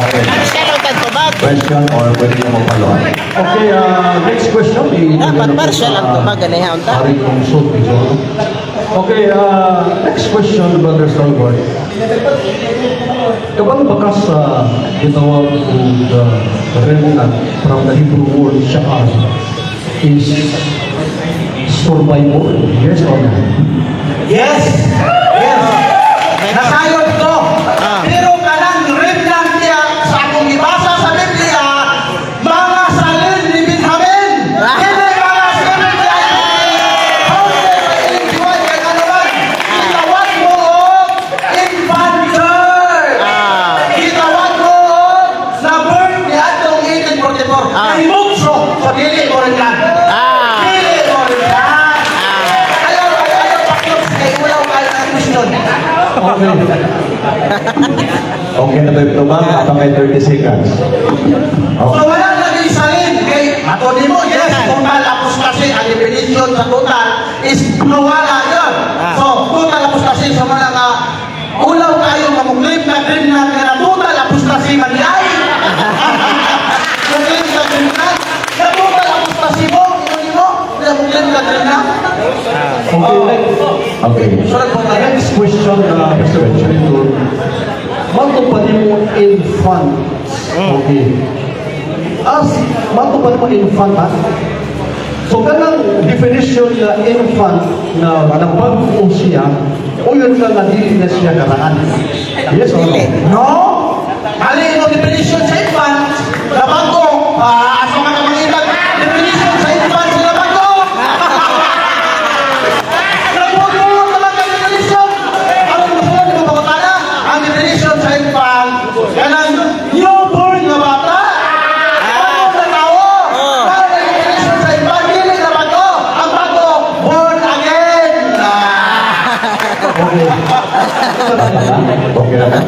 Okay. Siya lang tagtubag. Question or pwede nyo magpaluan? Okay, next question. Dapat partial ang tubag ganiha unta. Hari Kungsod, okay, next question, Brother Salvador. Kabang bakas sa gitawag the remnant from the Hebrew word sha'ar is survival, yes or no? Yes. Yes. Nasayod ko. Pero kanang remnant niya sa akong ibasa sa Biblia, mga salin ni Benjamin. Hindi mga salin niya. How they enjoy kay ano man. Gitawag mo infant church. Gitawag mo na birth ni atong 1844. Kay Mugso sa dili mo rin yan. Dili mo rin yan. Ayaw, paklos. Kay ulaw kayo ng question. Okay. Okay na ba yung tubang? Atong may 30 seconds. So wala lagi salin kay ato nimo yes total apostasy ang definition sa total is wala yun. So total apostasy sa mga nga ulaw kayo mamuglim na kriminal na total apostasy man ay. Muglim na kriminal na total apostasy mo nimo na muglim na kriminal. Okay, Sorry po the next question, Mr. Moderator. Matupad mo infant. Okay. As matupad mo infant, ha? So, kanang definition na infant na nabag-o siya, o yun ka na hindi na siya karaan. Yes or no? No. Mali mo definition sa infant na bago. Asa ka kamangitag definition sa infant na bago. Nagbubuo naman ka definition. Ang gusto mo di ba ang definition sa infant kanang newborn na bata. Bago na tao. Para ang definition sa infant dili na bago. Ang bago born again. Okay na ba?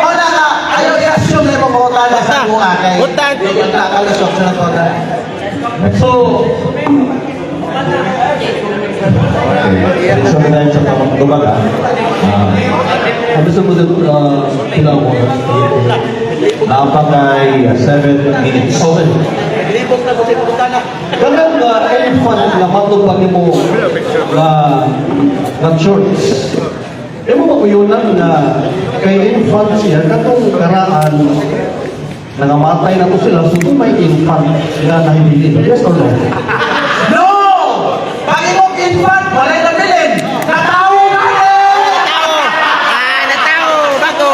Wala nga. Ayaw i-assume na mabuta na sa bunga kay. Utang. Kalusok sa nakoda. So, Okay. So, tayo sa tubang, ha? Mr. Moderator, ilang oras? Napakay 7 minutes. Okay. Kanang infant na matupad mo na church. Emo ba ko yun na kay infant siya, katong karaan, nangamatay na to sila, so may infant na nahibili. Yes or no? No! Pag imong infant, walay nabilin. Natawo gani! Natawo. Bago.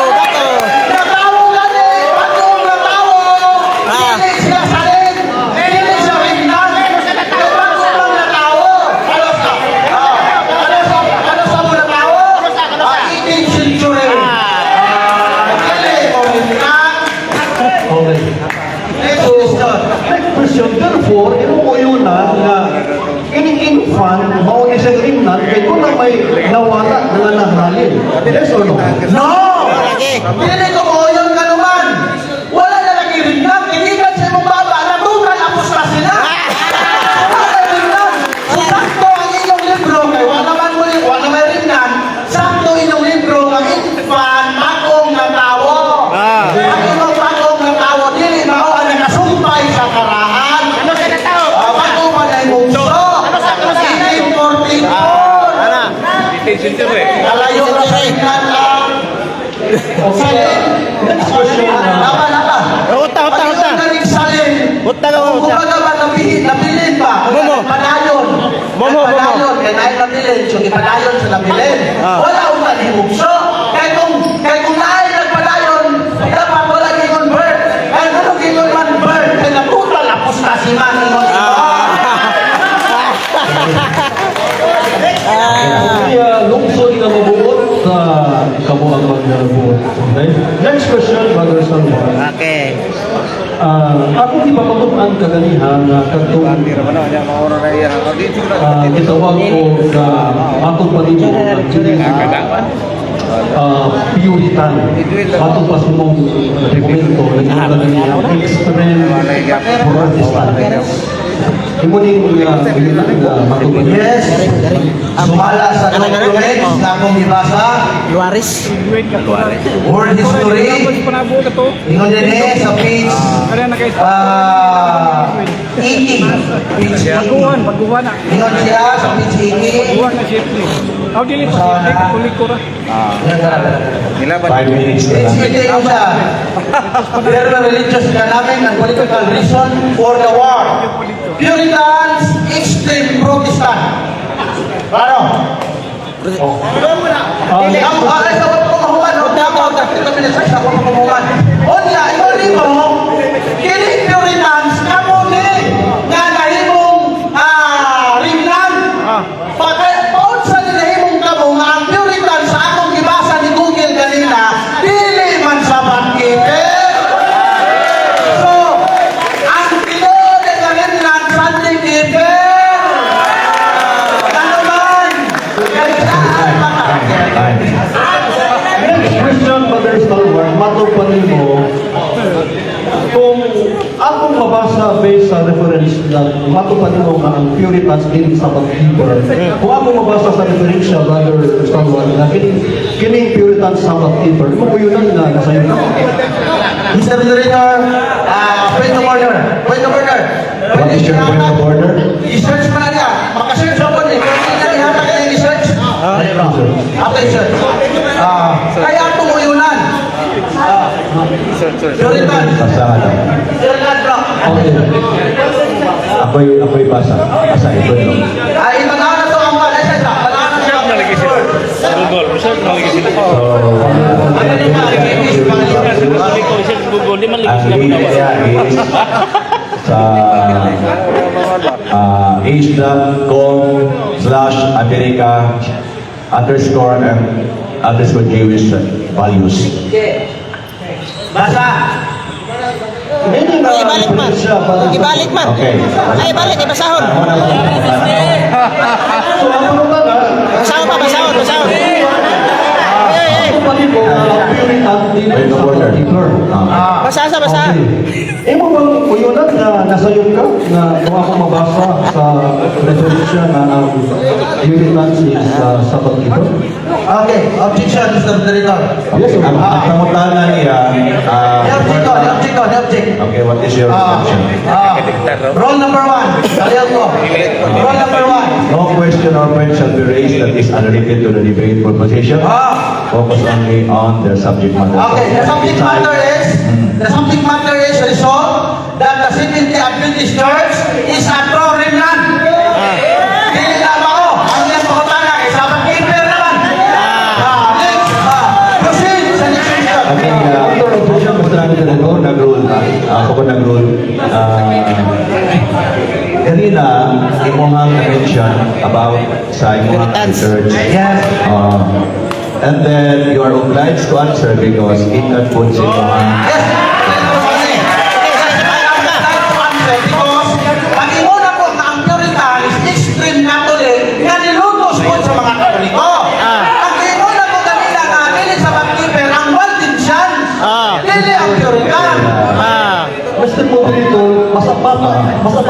Natawo gani! Pagkong natawo! Dili siya salin! Dili siya ringnan! Pagkong lang natawo! Ano sa mo natawo? 18th century! Dili mo ringnan! Okay. Next question. Next question, therefore, emo ko yun na kining infant, mao ni siyang Salin. Next question. Lapa. Uta. Pag-iwan na rin salin. Uta ka, Kung uta. kumbaga ba nabilin ba? Momo. Padayon. Momo. Padayon. Kaya nahin nabilin. So, ipadayon sa nabilin. Wala utan himugso. Kaya kung nahin nagpadayon, dapat wala gingon-bird. Kaya kung gingon man bird, kaya natutal apos na si man ingon Kaya lungsod na mabuot sa kabuang magbuot. Okay? Next question, Brother Salman. Okay. Ako di ba patutan kaganihan na katong gitawag ko na atong panimo ang puritan. Atong pasimong dokumento naging extreme Protestant. Imuning matupad. Yes. Sumala sa documents na akong ibasa. Luaris. World history. Ingon din sa page 80. Page 80. Ingon siya sa page 80. Five minutes na lang. Page 80 yun siya. There were religious economic and political reason for the war. Puritans, extreme Protestant. Ano? Ay, sa wala ko mahuman. Onya, ikaw mo, kini Puritans, kamo ni, nga nahimong rimnan. Paon sa nahimong kamo, nga ang Puritans sa akong gibasa ni Google kanina, dili man sa bangkite. So, ang tinuod ng rimnan, Sunday giver. Ano man? Kailangan Next question, Brother Salman, matupanin mo kung akong mabasa based sa reference na matupanin mo nga ang Puritans din sa pag-keeper. Kung akong mabasa sa reference siya, Brother Salman, na kining Puritans sa pag-keeper, mabuyunan na nasa iyo. Mr. Moderator, point of order. Point of order. What is your point of order? I-search mo na niya. Makasearch ako niya. Pwede na niya ka niya i-search. Okay, search. Kaya tumuyunan. Puritan. Basa ka lang. Puritan, bro. Ako'y basa. Basa ito no. Itanawin na ito ang wala. Itanawin na ito ang Ang link niya is sa age.com/America_Jewish values. Basa. Meaning na Ibalik man. reference siya para sa- Ibalik man. Okay. Ay, balik. Ibasahon. So, ang pagkakala, Basahon. matupanin mo na ang Puritan din Point of sa order. pag-keeper. Basa. Okay. Mo bang uyunan na nasayon ka na kung ako mabasa sa resolution na ang Puritans is sa pag-keeper? Okay, objection, Mr. Moderator. Yes, Ang kamutangan niya, The object. okay, what is your objection? Roll number 1. Kaliyan ko. Roll number 1. No question or point shall be raised that is unrelated to the debate proposition. Focus only on the subject matter. Okay, the subject matter is resolved that the Seventh-day Adventist Church is a true remnant. Dili na ba ako? Ang iyang pakutana kay sabang keeper naman. Next, proceed sa next question. Okay, after objection, Mr. Senator, nag-rule. Ako ko nag-rule. Kanina, imuhang mention about sa imuhang church. Yes. And then you are obliged to answer because it not puts imuhang Yes. Because pag-iuna po na ang Puritans, extreme Catholic, nga nilutos po sa mga Katoliko. Pag-iuna po kanina nga, dili sa pag-keeper, ang Waldensian, dili ang Puritan. Mr. Moderator, masabasa pa sa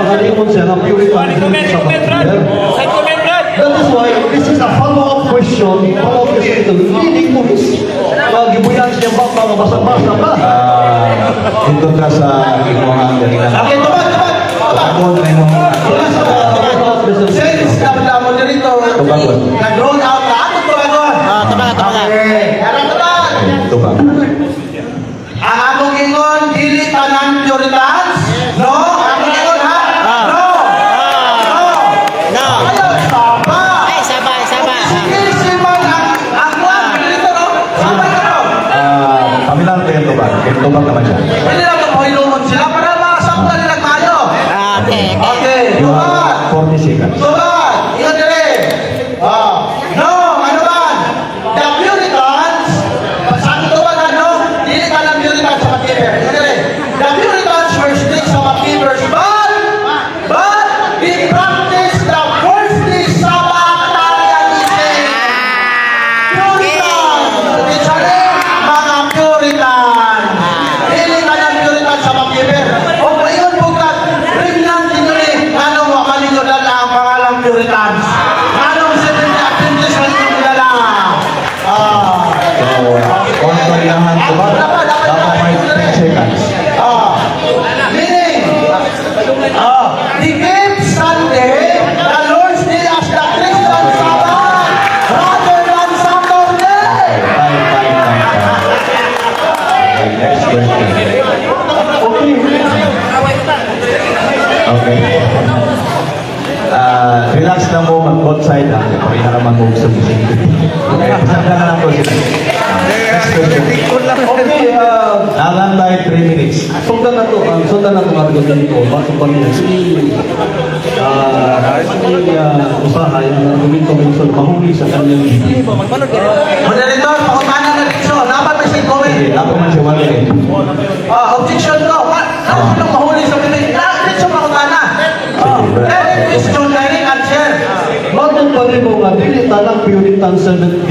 halimon siya ng Puritan din sa pag-keeper. That is why this is a follow-up question ito. Hindi mo gibuyan siya ba mga basa-basa ba? ito ka sa imuhang kanina. Okay, tubag. Ako na imuhang Since the moderator, Tubag. nag-roll out na, ato to tumaga. Okay. Harap ka ba? Ito ba? Ang among ingon, dili tanan Puritans? No? Among ingon, ha? No! No. Ayaw, saba! Ay, saba. Sige, siman ang kwan. Dito, no? Saba ka, no? Kami lang ito ba? Ito ba naman siya? Pwede lang magpahilungon sila para makasaktan nila tayo. Okay. Okay, You tumat! have 40 seconds. Tumat! Ingat dali! No! Ano ba? The Puritans, saan ito ba ano? Dili ka ng Puritans sa Magkiber. Ingat dali! The Puritans were strict sa Magkibers, but they practice the worldly Sabbatarianism. Puritan! Isali, mga Puritan! Dili ka ng Puritan sa Magkiber. O ngayon po ka, remnant din rin, anong makalinodan ang pangalang Puritans? Anong Seventh Day Adventist malinilala? So, kung kailangan ito ba? Dapat may 10 seconds. Meaning, he keeps Sunday, the Lord's Day as the Christian Sabbath, rather than Saturday. Okay, next question. Okay. Relax lang mo, mag-outside lang. Kung naman mo gusto mo. Okay, pasang ka na lang po sila. Next question. Okay, Nalang tayo 3 minutes. sundan na to nga dito. Bakit pa niya? Usahay na kuminto mahuli sa kanyang bibig. Moderator, pakutanan na dito. Dapat may say comment. Okay, ako man siya 1 minute. Objection ko. Ano nung mahuli sa bibig? Dito pakutanan. Any question, direct answer. Bakit pa rin mo nga, dili talang Puritan 70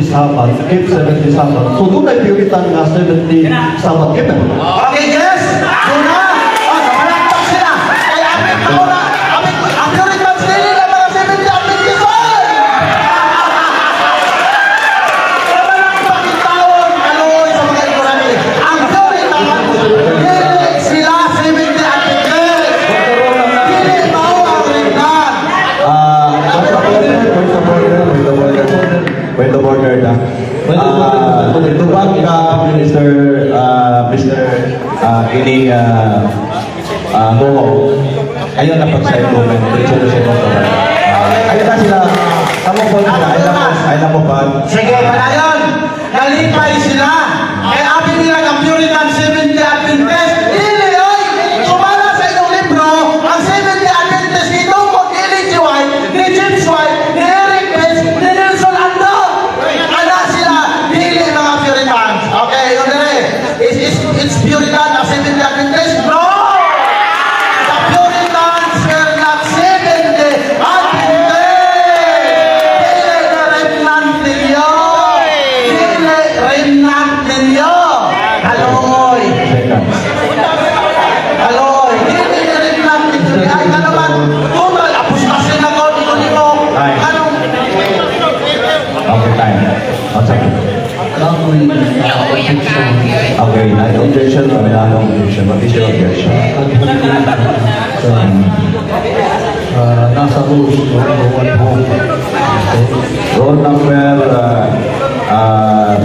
Sabbath, keep 70 Sabbath. So doon ay Puritan nga 70 Sabbath keep. Okay, yes? Una? Namalakpak sila. Kaya aming pauna. Ang Puritans nila na mga 70 Adventist. Namalakpak yung taon. Kaloy sa mga ikurani. Ang Puritans, dili sila 70 Adventist. Dili mao ang ringgan. Point of order na. Ito ba ka, Mr. Ini Moho? Ayun na pag-side movement. Diretso na siya mo. Ayun na sila. Tamang point na. Ayun na mo pa. Sige, panayon. Nalipay sila. Kaya amin nila ang Puritan 70 Adventist. Dili, oy! Sumala sa inyong libro, ang 70 Adventist ito mo Ellen G. White, ni James White, ni Eric Pence, ni Nelson Ando. Ana sila, dili mga Puritans. Okay, yun na rin. It's Puritan ang 70 Adventist? No! The Puritans were not 70 Adventist! Dili na remnant ninyo! Dili remnant ninyo! Haloy! Seconds. Haloy! Dili na remnant ninyo! Ay, ka naman! Tumal! Apustasin ako! Ikaw nito! Ay. Anong... Okay, time. What's up? Ako'y objection. Okay, na-objection o na-objection? What is your objection? Nasa rules, one home. Roll number 12,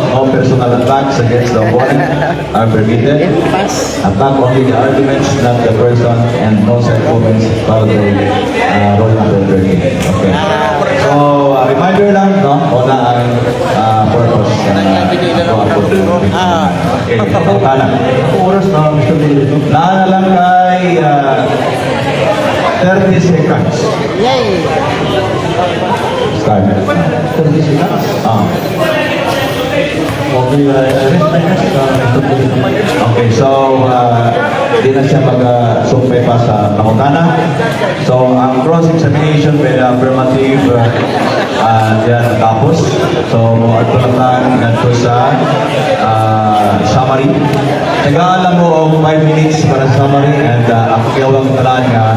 no personal attacks against the opponent are permitted. Attack only the arguments, not the person, and no side comments follow the roll number 13. Okay. So, reminder lang, no? Una ang purpose ng Okay, pagkala. Oras na, Mr. President. Naana lang kay 30 seconds. Yay. Start. 30 seconds. Okay, Mr. President. Okay, so di na siya mag-sumpay pa sa pangutana. So, ang cross-examination with affirmative diyan tapos. So, ato lang nato sa summary. Tagaan mo og 5 minutes para sa summary and ako kayawang talaan nga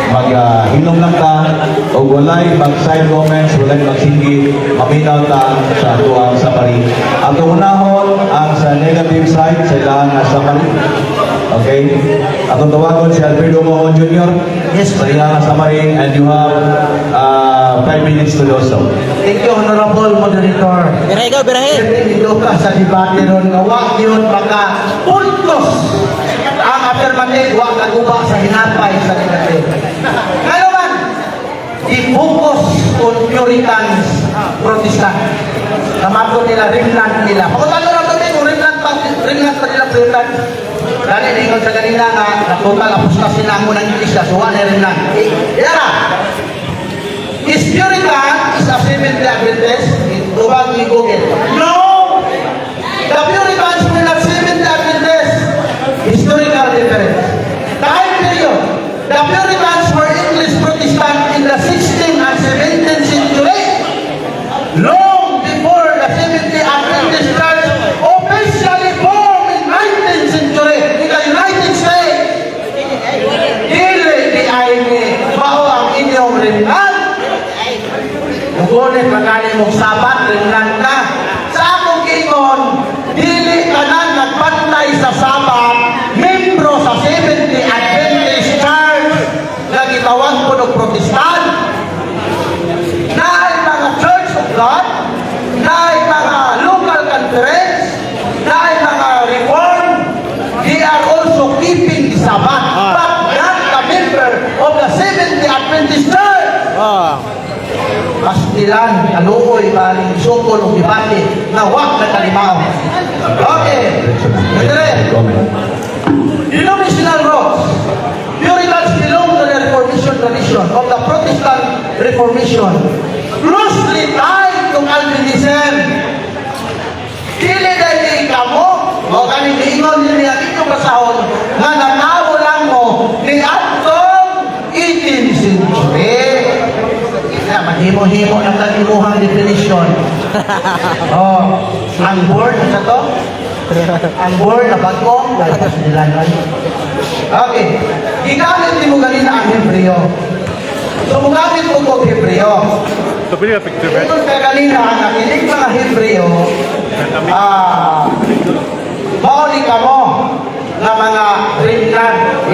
mag-hinom lang ta o walay mag-side comments, walay magsinggi, maminaw ta sa atuang summary. Ang unahon ang sa negative side sa ilang summary. Okay? Atong tawagon si Alfredo Mohon Jr. Yes, sa ilang summary and you have 5 minutes to do so. Thank you, Honorable Moderator. Birahe ka, birahe. Dito ka sa debate ron nga wa yun maka puntos ang affirmative wa kaguba sa hinapay sa negative. Ngayon man, i-focus on Puritans Protestant. Kamato nila, remnant nila. Pagkatalo na kami kung remnant pa nila Puritan. Dali din ko sa kanina nga, na total apostasy na mo ng Iglesia, so wala remnant. Yara! Is Puritan is a Seventh-day Adventist? Tubag ni Google. No! The Puritans were not Seventh-day Adventist. Historical difference. Time period. The Puritans were English Protestant in the 16th and 17th century. Long before the Seventh-day Adventist Church officially formed in 19th century in the United States. Dili di ay ni mao ang inyong remnant. Ngunit magkali mong sabat, remnant ka. Sa akong kingon, dili ka na nagpantay sa sabat, membro sa Seventh-day Adventist Church na gitawag po ng Protestant. Na ay mga Church of God, na ay mga local conference, na ay mga reform, they are also keeping the Sabbath, but not a member of the Seventh-day Adventist Church. Pastilan, kaluoy, maling sukol o debate na wak na kalimaw. Okay. Madre, denominational roots. Puritans belong to the Reformation tradition of the Protestant Reformation, closely tied to Calvinism. Dili dahil kamo, o kaning niingon din niya ito pasahon, nga nanawo lang mo ni atong 18th century. Kaya mahimo-himo ng kalimuhang definition. Oh, ang word, ano to? Ang word na bago, lalabas nila nun. Okay. Gigamit din mo ganina ang Hebreo. So, mugamit mo ko Hebreo. Ito ka kanina, nakinig mga Hebreo, mauli ka mo na mga remnant.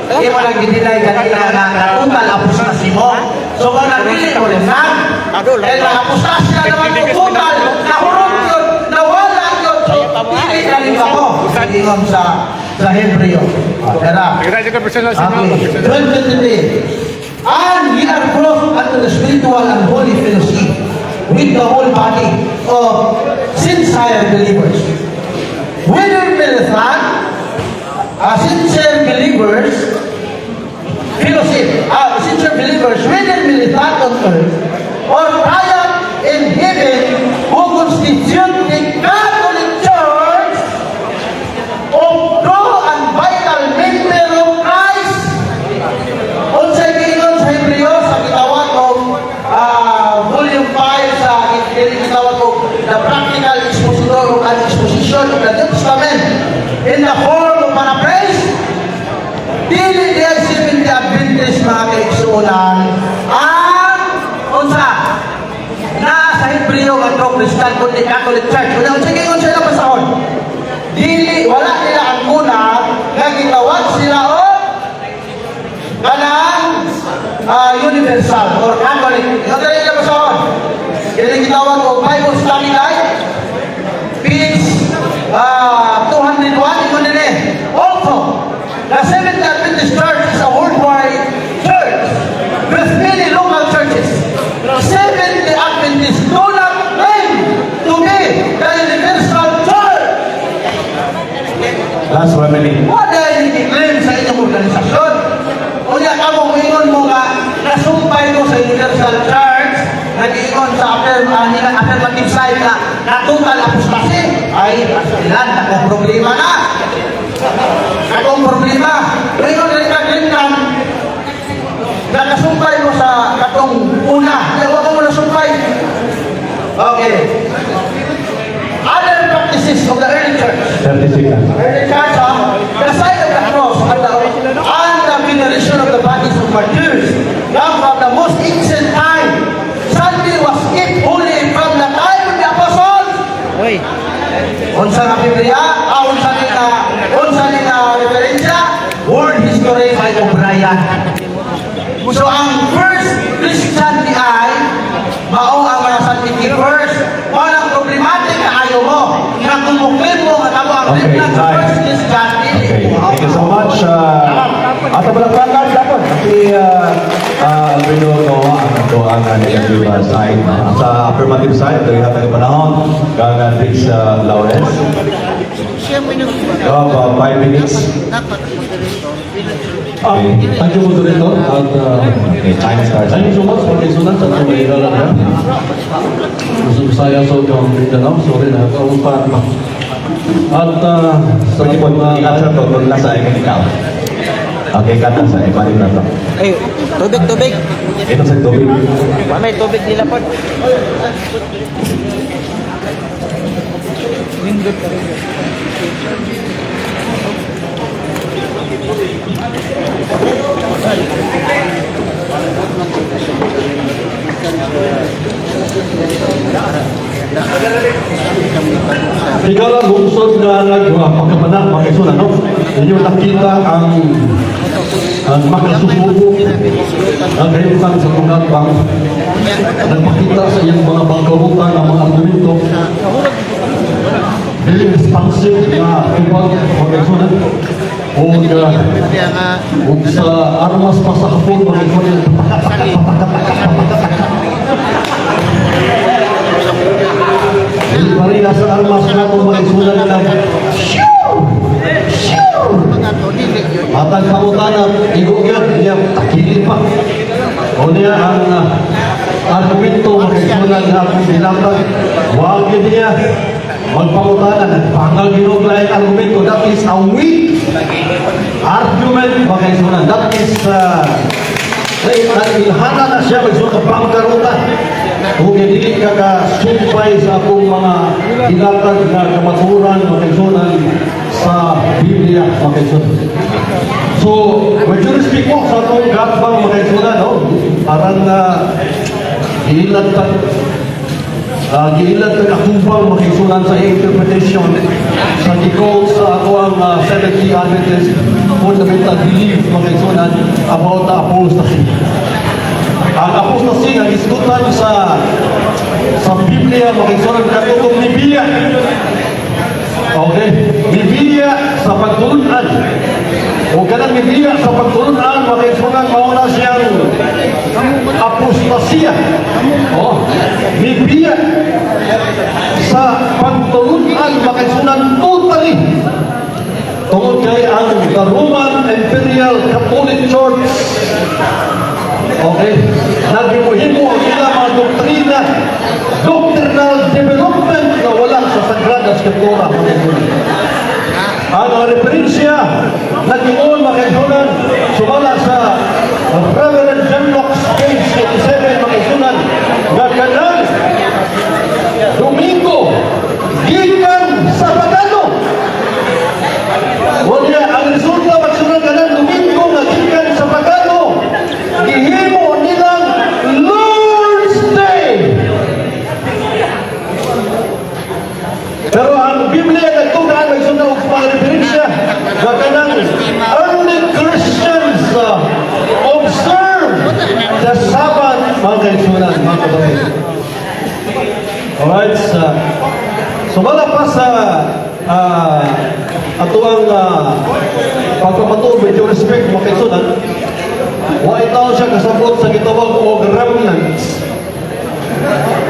Hindi mo lang gidinay kanina na natuntal apostasi mo. So, kung nabili mo remnant, eh, na-apostasi na naman mo total, nahurot yun, nawala yun. So, hindi na rin ako. Ingon sa Hebreo. Tara. Okay. 12:23. And ye are brought unto the spiritual and holy fellowship with the whole body of sincere believers. Whether Melithan, sincere believers, fellowship, sincere believers, whether Melithan on earth or triumph in heaven, who constitute the Catholic Church of true and vital member of Christ. Unsay giingon sa Hebreo sa gitawag og volume 5 sa gitawag og the practical expositor of an exposition of the New Testament in the form of paraphrase. Dili diay Seventh-day Adventist mga kaigsuonan ang unsa na sa Hebreo nga Christian kundi Catholic Church. Unsay giingon sila pasahon? Dili wala nila ang una nga gitawag sila og kanang universal or Catholic. Ito rin nila pasahon. Kaya gitawag og Bible Study Guide, page 201, ingon nila. Also, the Seventh-day Adventist Church is a worldwide church with many local churches. Seventh-day Adventists do not claim to be the universal church. Last 1 minute. What dahil i-claim sa inyong organisasyon? Unya ka mo, ingon mo nga, nasumpay mo sa universal church, nag-iingon sa affirmative side na total apostasy. Ay, pasilan, akong problema na. Akong problema. Ingon rin ka, na nasumpay mo sa katong una. Huwag mo nasumpay. Okay. Other practices of the early church. 30 seconds. Early church, the sign of the cross and the veneration of the bodies of martyrs come from the most ancient time. Sunday was kept holy from the time of the apostles. Uy. Unsa nga Biblia, unsa ni na referensya, World History by O'Brien. So ang first Christian niya ang Okay, remnant sa time. first Christian. Okay, thank you so much. At ang balakbakan dapat si Alfredo Noah ang ito ang negative side. Sa affirmative side, ito yung hatang panahon. Kang Dix Lawrence. You have 5 minutes. Thank you, moderator. At Okay, time starts. thank you so much for listening sa ating mga Gusto saya so kung Mindanao, sorry na kaumpan pa. At sa Pwede po, mga ingat sa to, kung nasa ikan ikaw. Okay, kata sa ipanin na to. Ay, tubig. Ito sa tubig. May tubig nila po. Ikaw lang lungsod na nagpagkamanang mga isunan, no? Inyo nakita ang makasusubo ang kayutan sa tungat bang nagpakita sa iyang mga bangkarutan ang mga argumento very responsive na tubag mga isunan o sa armas pa sa hapon mga isunan Marina sa armas na kung mga isunan na at ang kamutan at igugyan niya takilin pa o niya ang argumento mga isunan na kung binatag huwag niya magpamutanan at pangal ginugla yung argumento that is a weak argument mga isunan that is ilhana na siya magsuot ng pangkarutan kung hindi ka kasumpay sa akong mga ilatag na kamaturan o kaisunan sa Biblia o kaisunan. So, majority po sa akong gatbang mga kaisunan, no? Parang giilatag akubang mga kaisunan sa interpretation sa gikol sa ako ang 70 Adventist fundamental belief mga kaisunan about the apostasy. Ang apostasy ang isgutan sa Biblia makisunan katutong ni Biblia. Okay? Biblia sa pagtulunan. O kanang Biblia sa pagtulunan makisunan mauna siyang apostasya. Oh, Biblia sa pagtulunan makisunan totally. Tungkol kay ang the Roman Imperial Catholic Church. Okay? Naghimuhimo ang ilang mga doktrina, doctrinal development na wala sa Sagrada Escritura. Ang referensya nag-ion makisunan sumala sa Reverend John Locke's page 87 makisunan na kanang Domingo gikan sa pagano. Wala ang resulta makisunan kanang Domingo nga gikan sa pagano. Gihimo nilang Lord's Day. Pero ang Biblia nagtugaan magsunod og mga referensya na kanang early Christians observe the Sabbath mga kaisunan, mga kapatid. Alright, so wala pa sa atuang pagpapatuloy with due respect mga kaisunan. Wa itaw siya kasabot sa gitawag o remnants.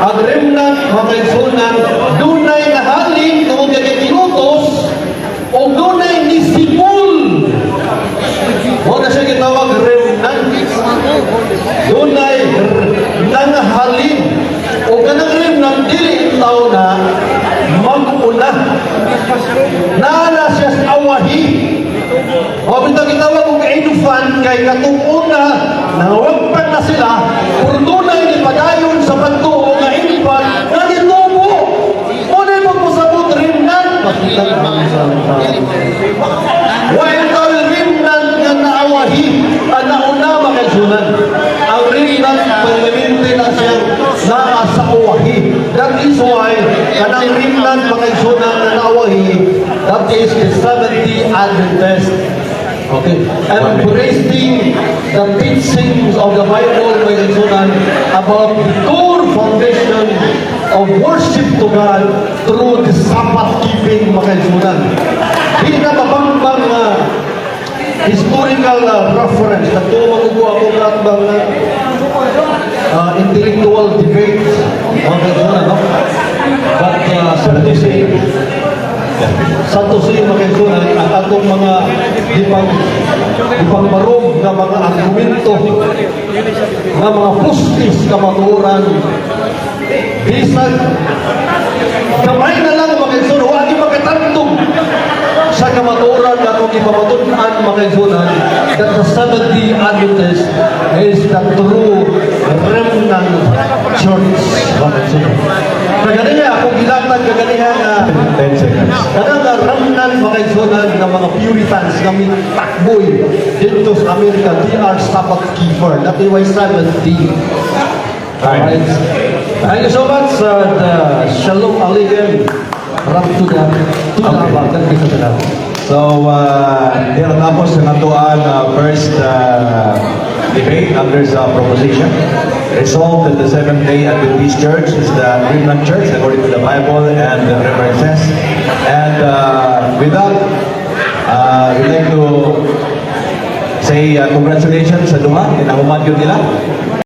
Ang remnant, mga kaisunan, dunay nahalin kung kinutos o dunay nisipul. Wala siya gitawag remnant. Dunay nangahalin. O kanang remnant, dili itaw na mag-una. Nala siya sa awahi. O bintang gitawag kung kainufan kay katunguna nangawagpan na sila kung tunay ni padayon sa pagtuo nga infan na gitubo. Muna yung magpasabot rimnan. While tol rimnan nga naawahi ang nauna makasunan. Ang rimnan permanente na siyang naa sa awahi. That is why kanang rimnan makasunan na naawahi, that is the 70 Adventist. Okay. I'm embracing the teachings of the Bible about the core foundation of worship to God through the Sabbath keeping. Philippine makaisunan. Di na mabambang historical reference. Nagtumagugo ako lahat ng intellectual debate makaisunan, no? But sad to say makaisunan, ang atong mga ipangbarog na mga argumento na mga pustis kamaturan bisag kamay na lang makaisunan, huwag yung makatantong sa kamaturan na kung ipamatunan makaisunan that the Seventh-day Adventist is the true remnant church. Kaganiya, akong gilatag kaganiya na 10 seconds. kanang remnant makaisunan ng mga Puritans na may takboy dito sa Amerika, they are Sabbath keeper, that is why Seventh-day. Alright. Thank you so much, Shalom Aleichem. Rap to the bagan kita sila. So, tinatapos na ito ang first debate under the proposition. Resolved that the Seventh-day Adventist Church is the remnant church according to the Bible and the references. And with that, we'd like to say congratulations sa duha. Kinahuman yun nila.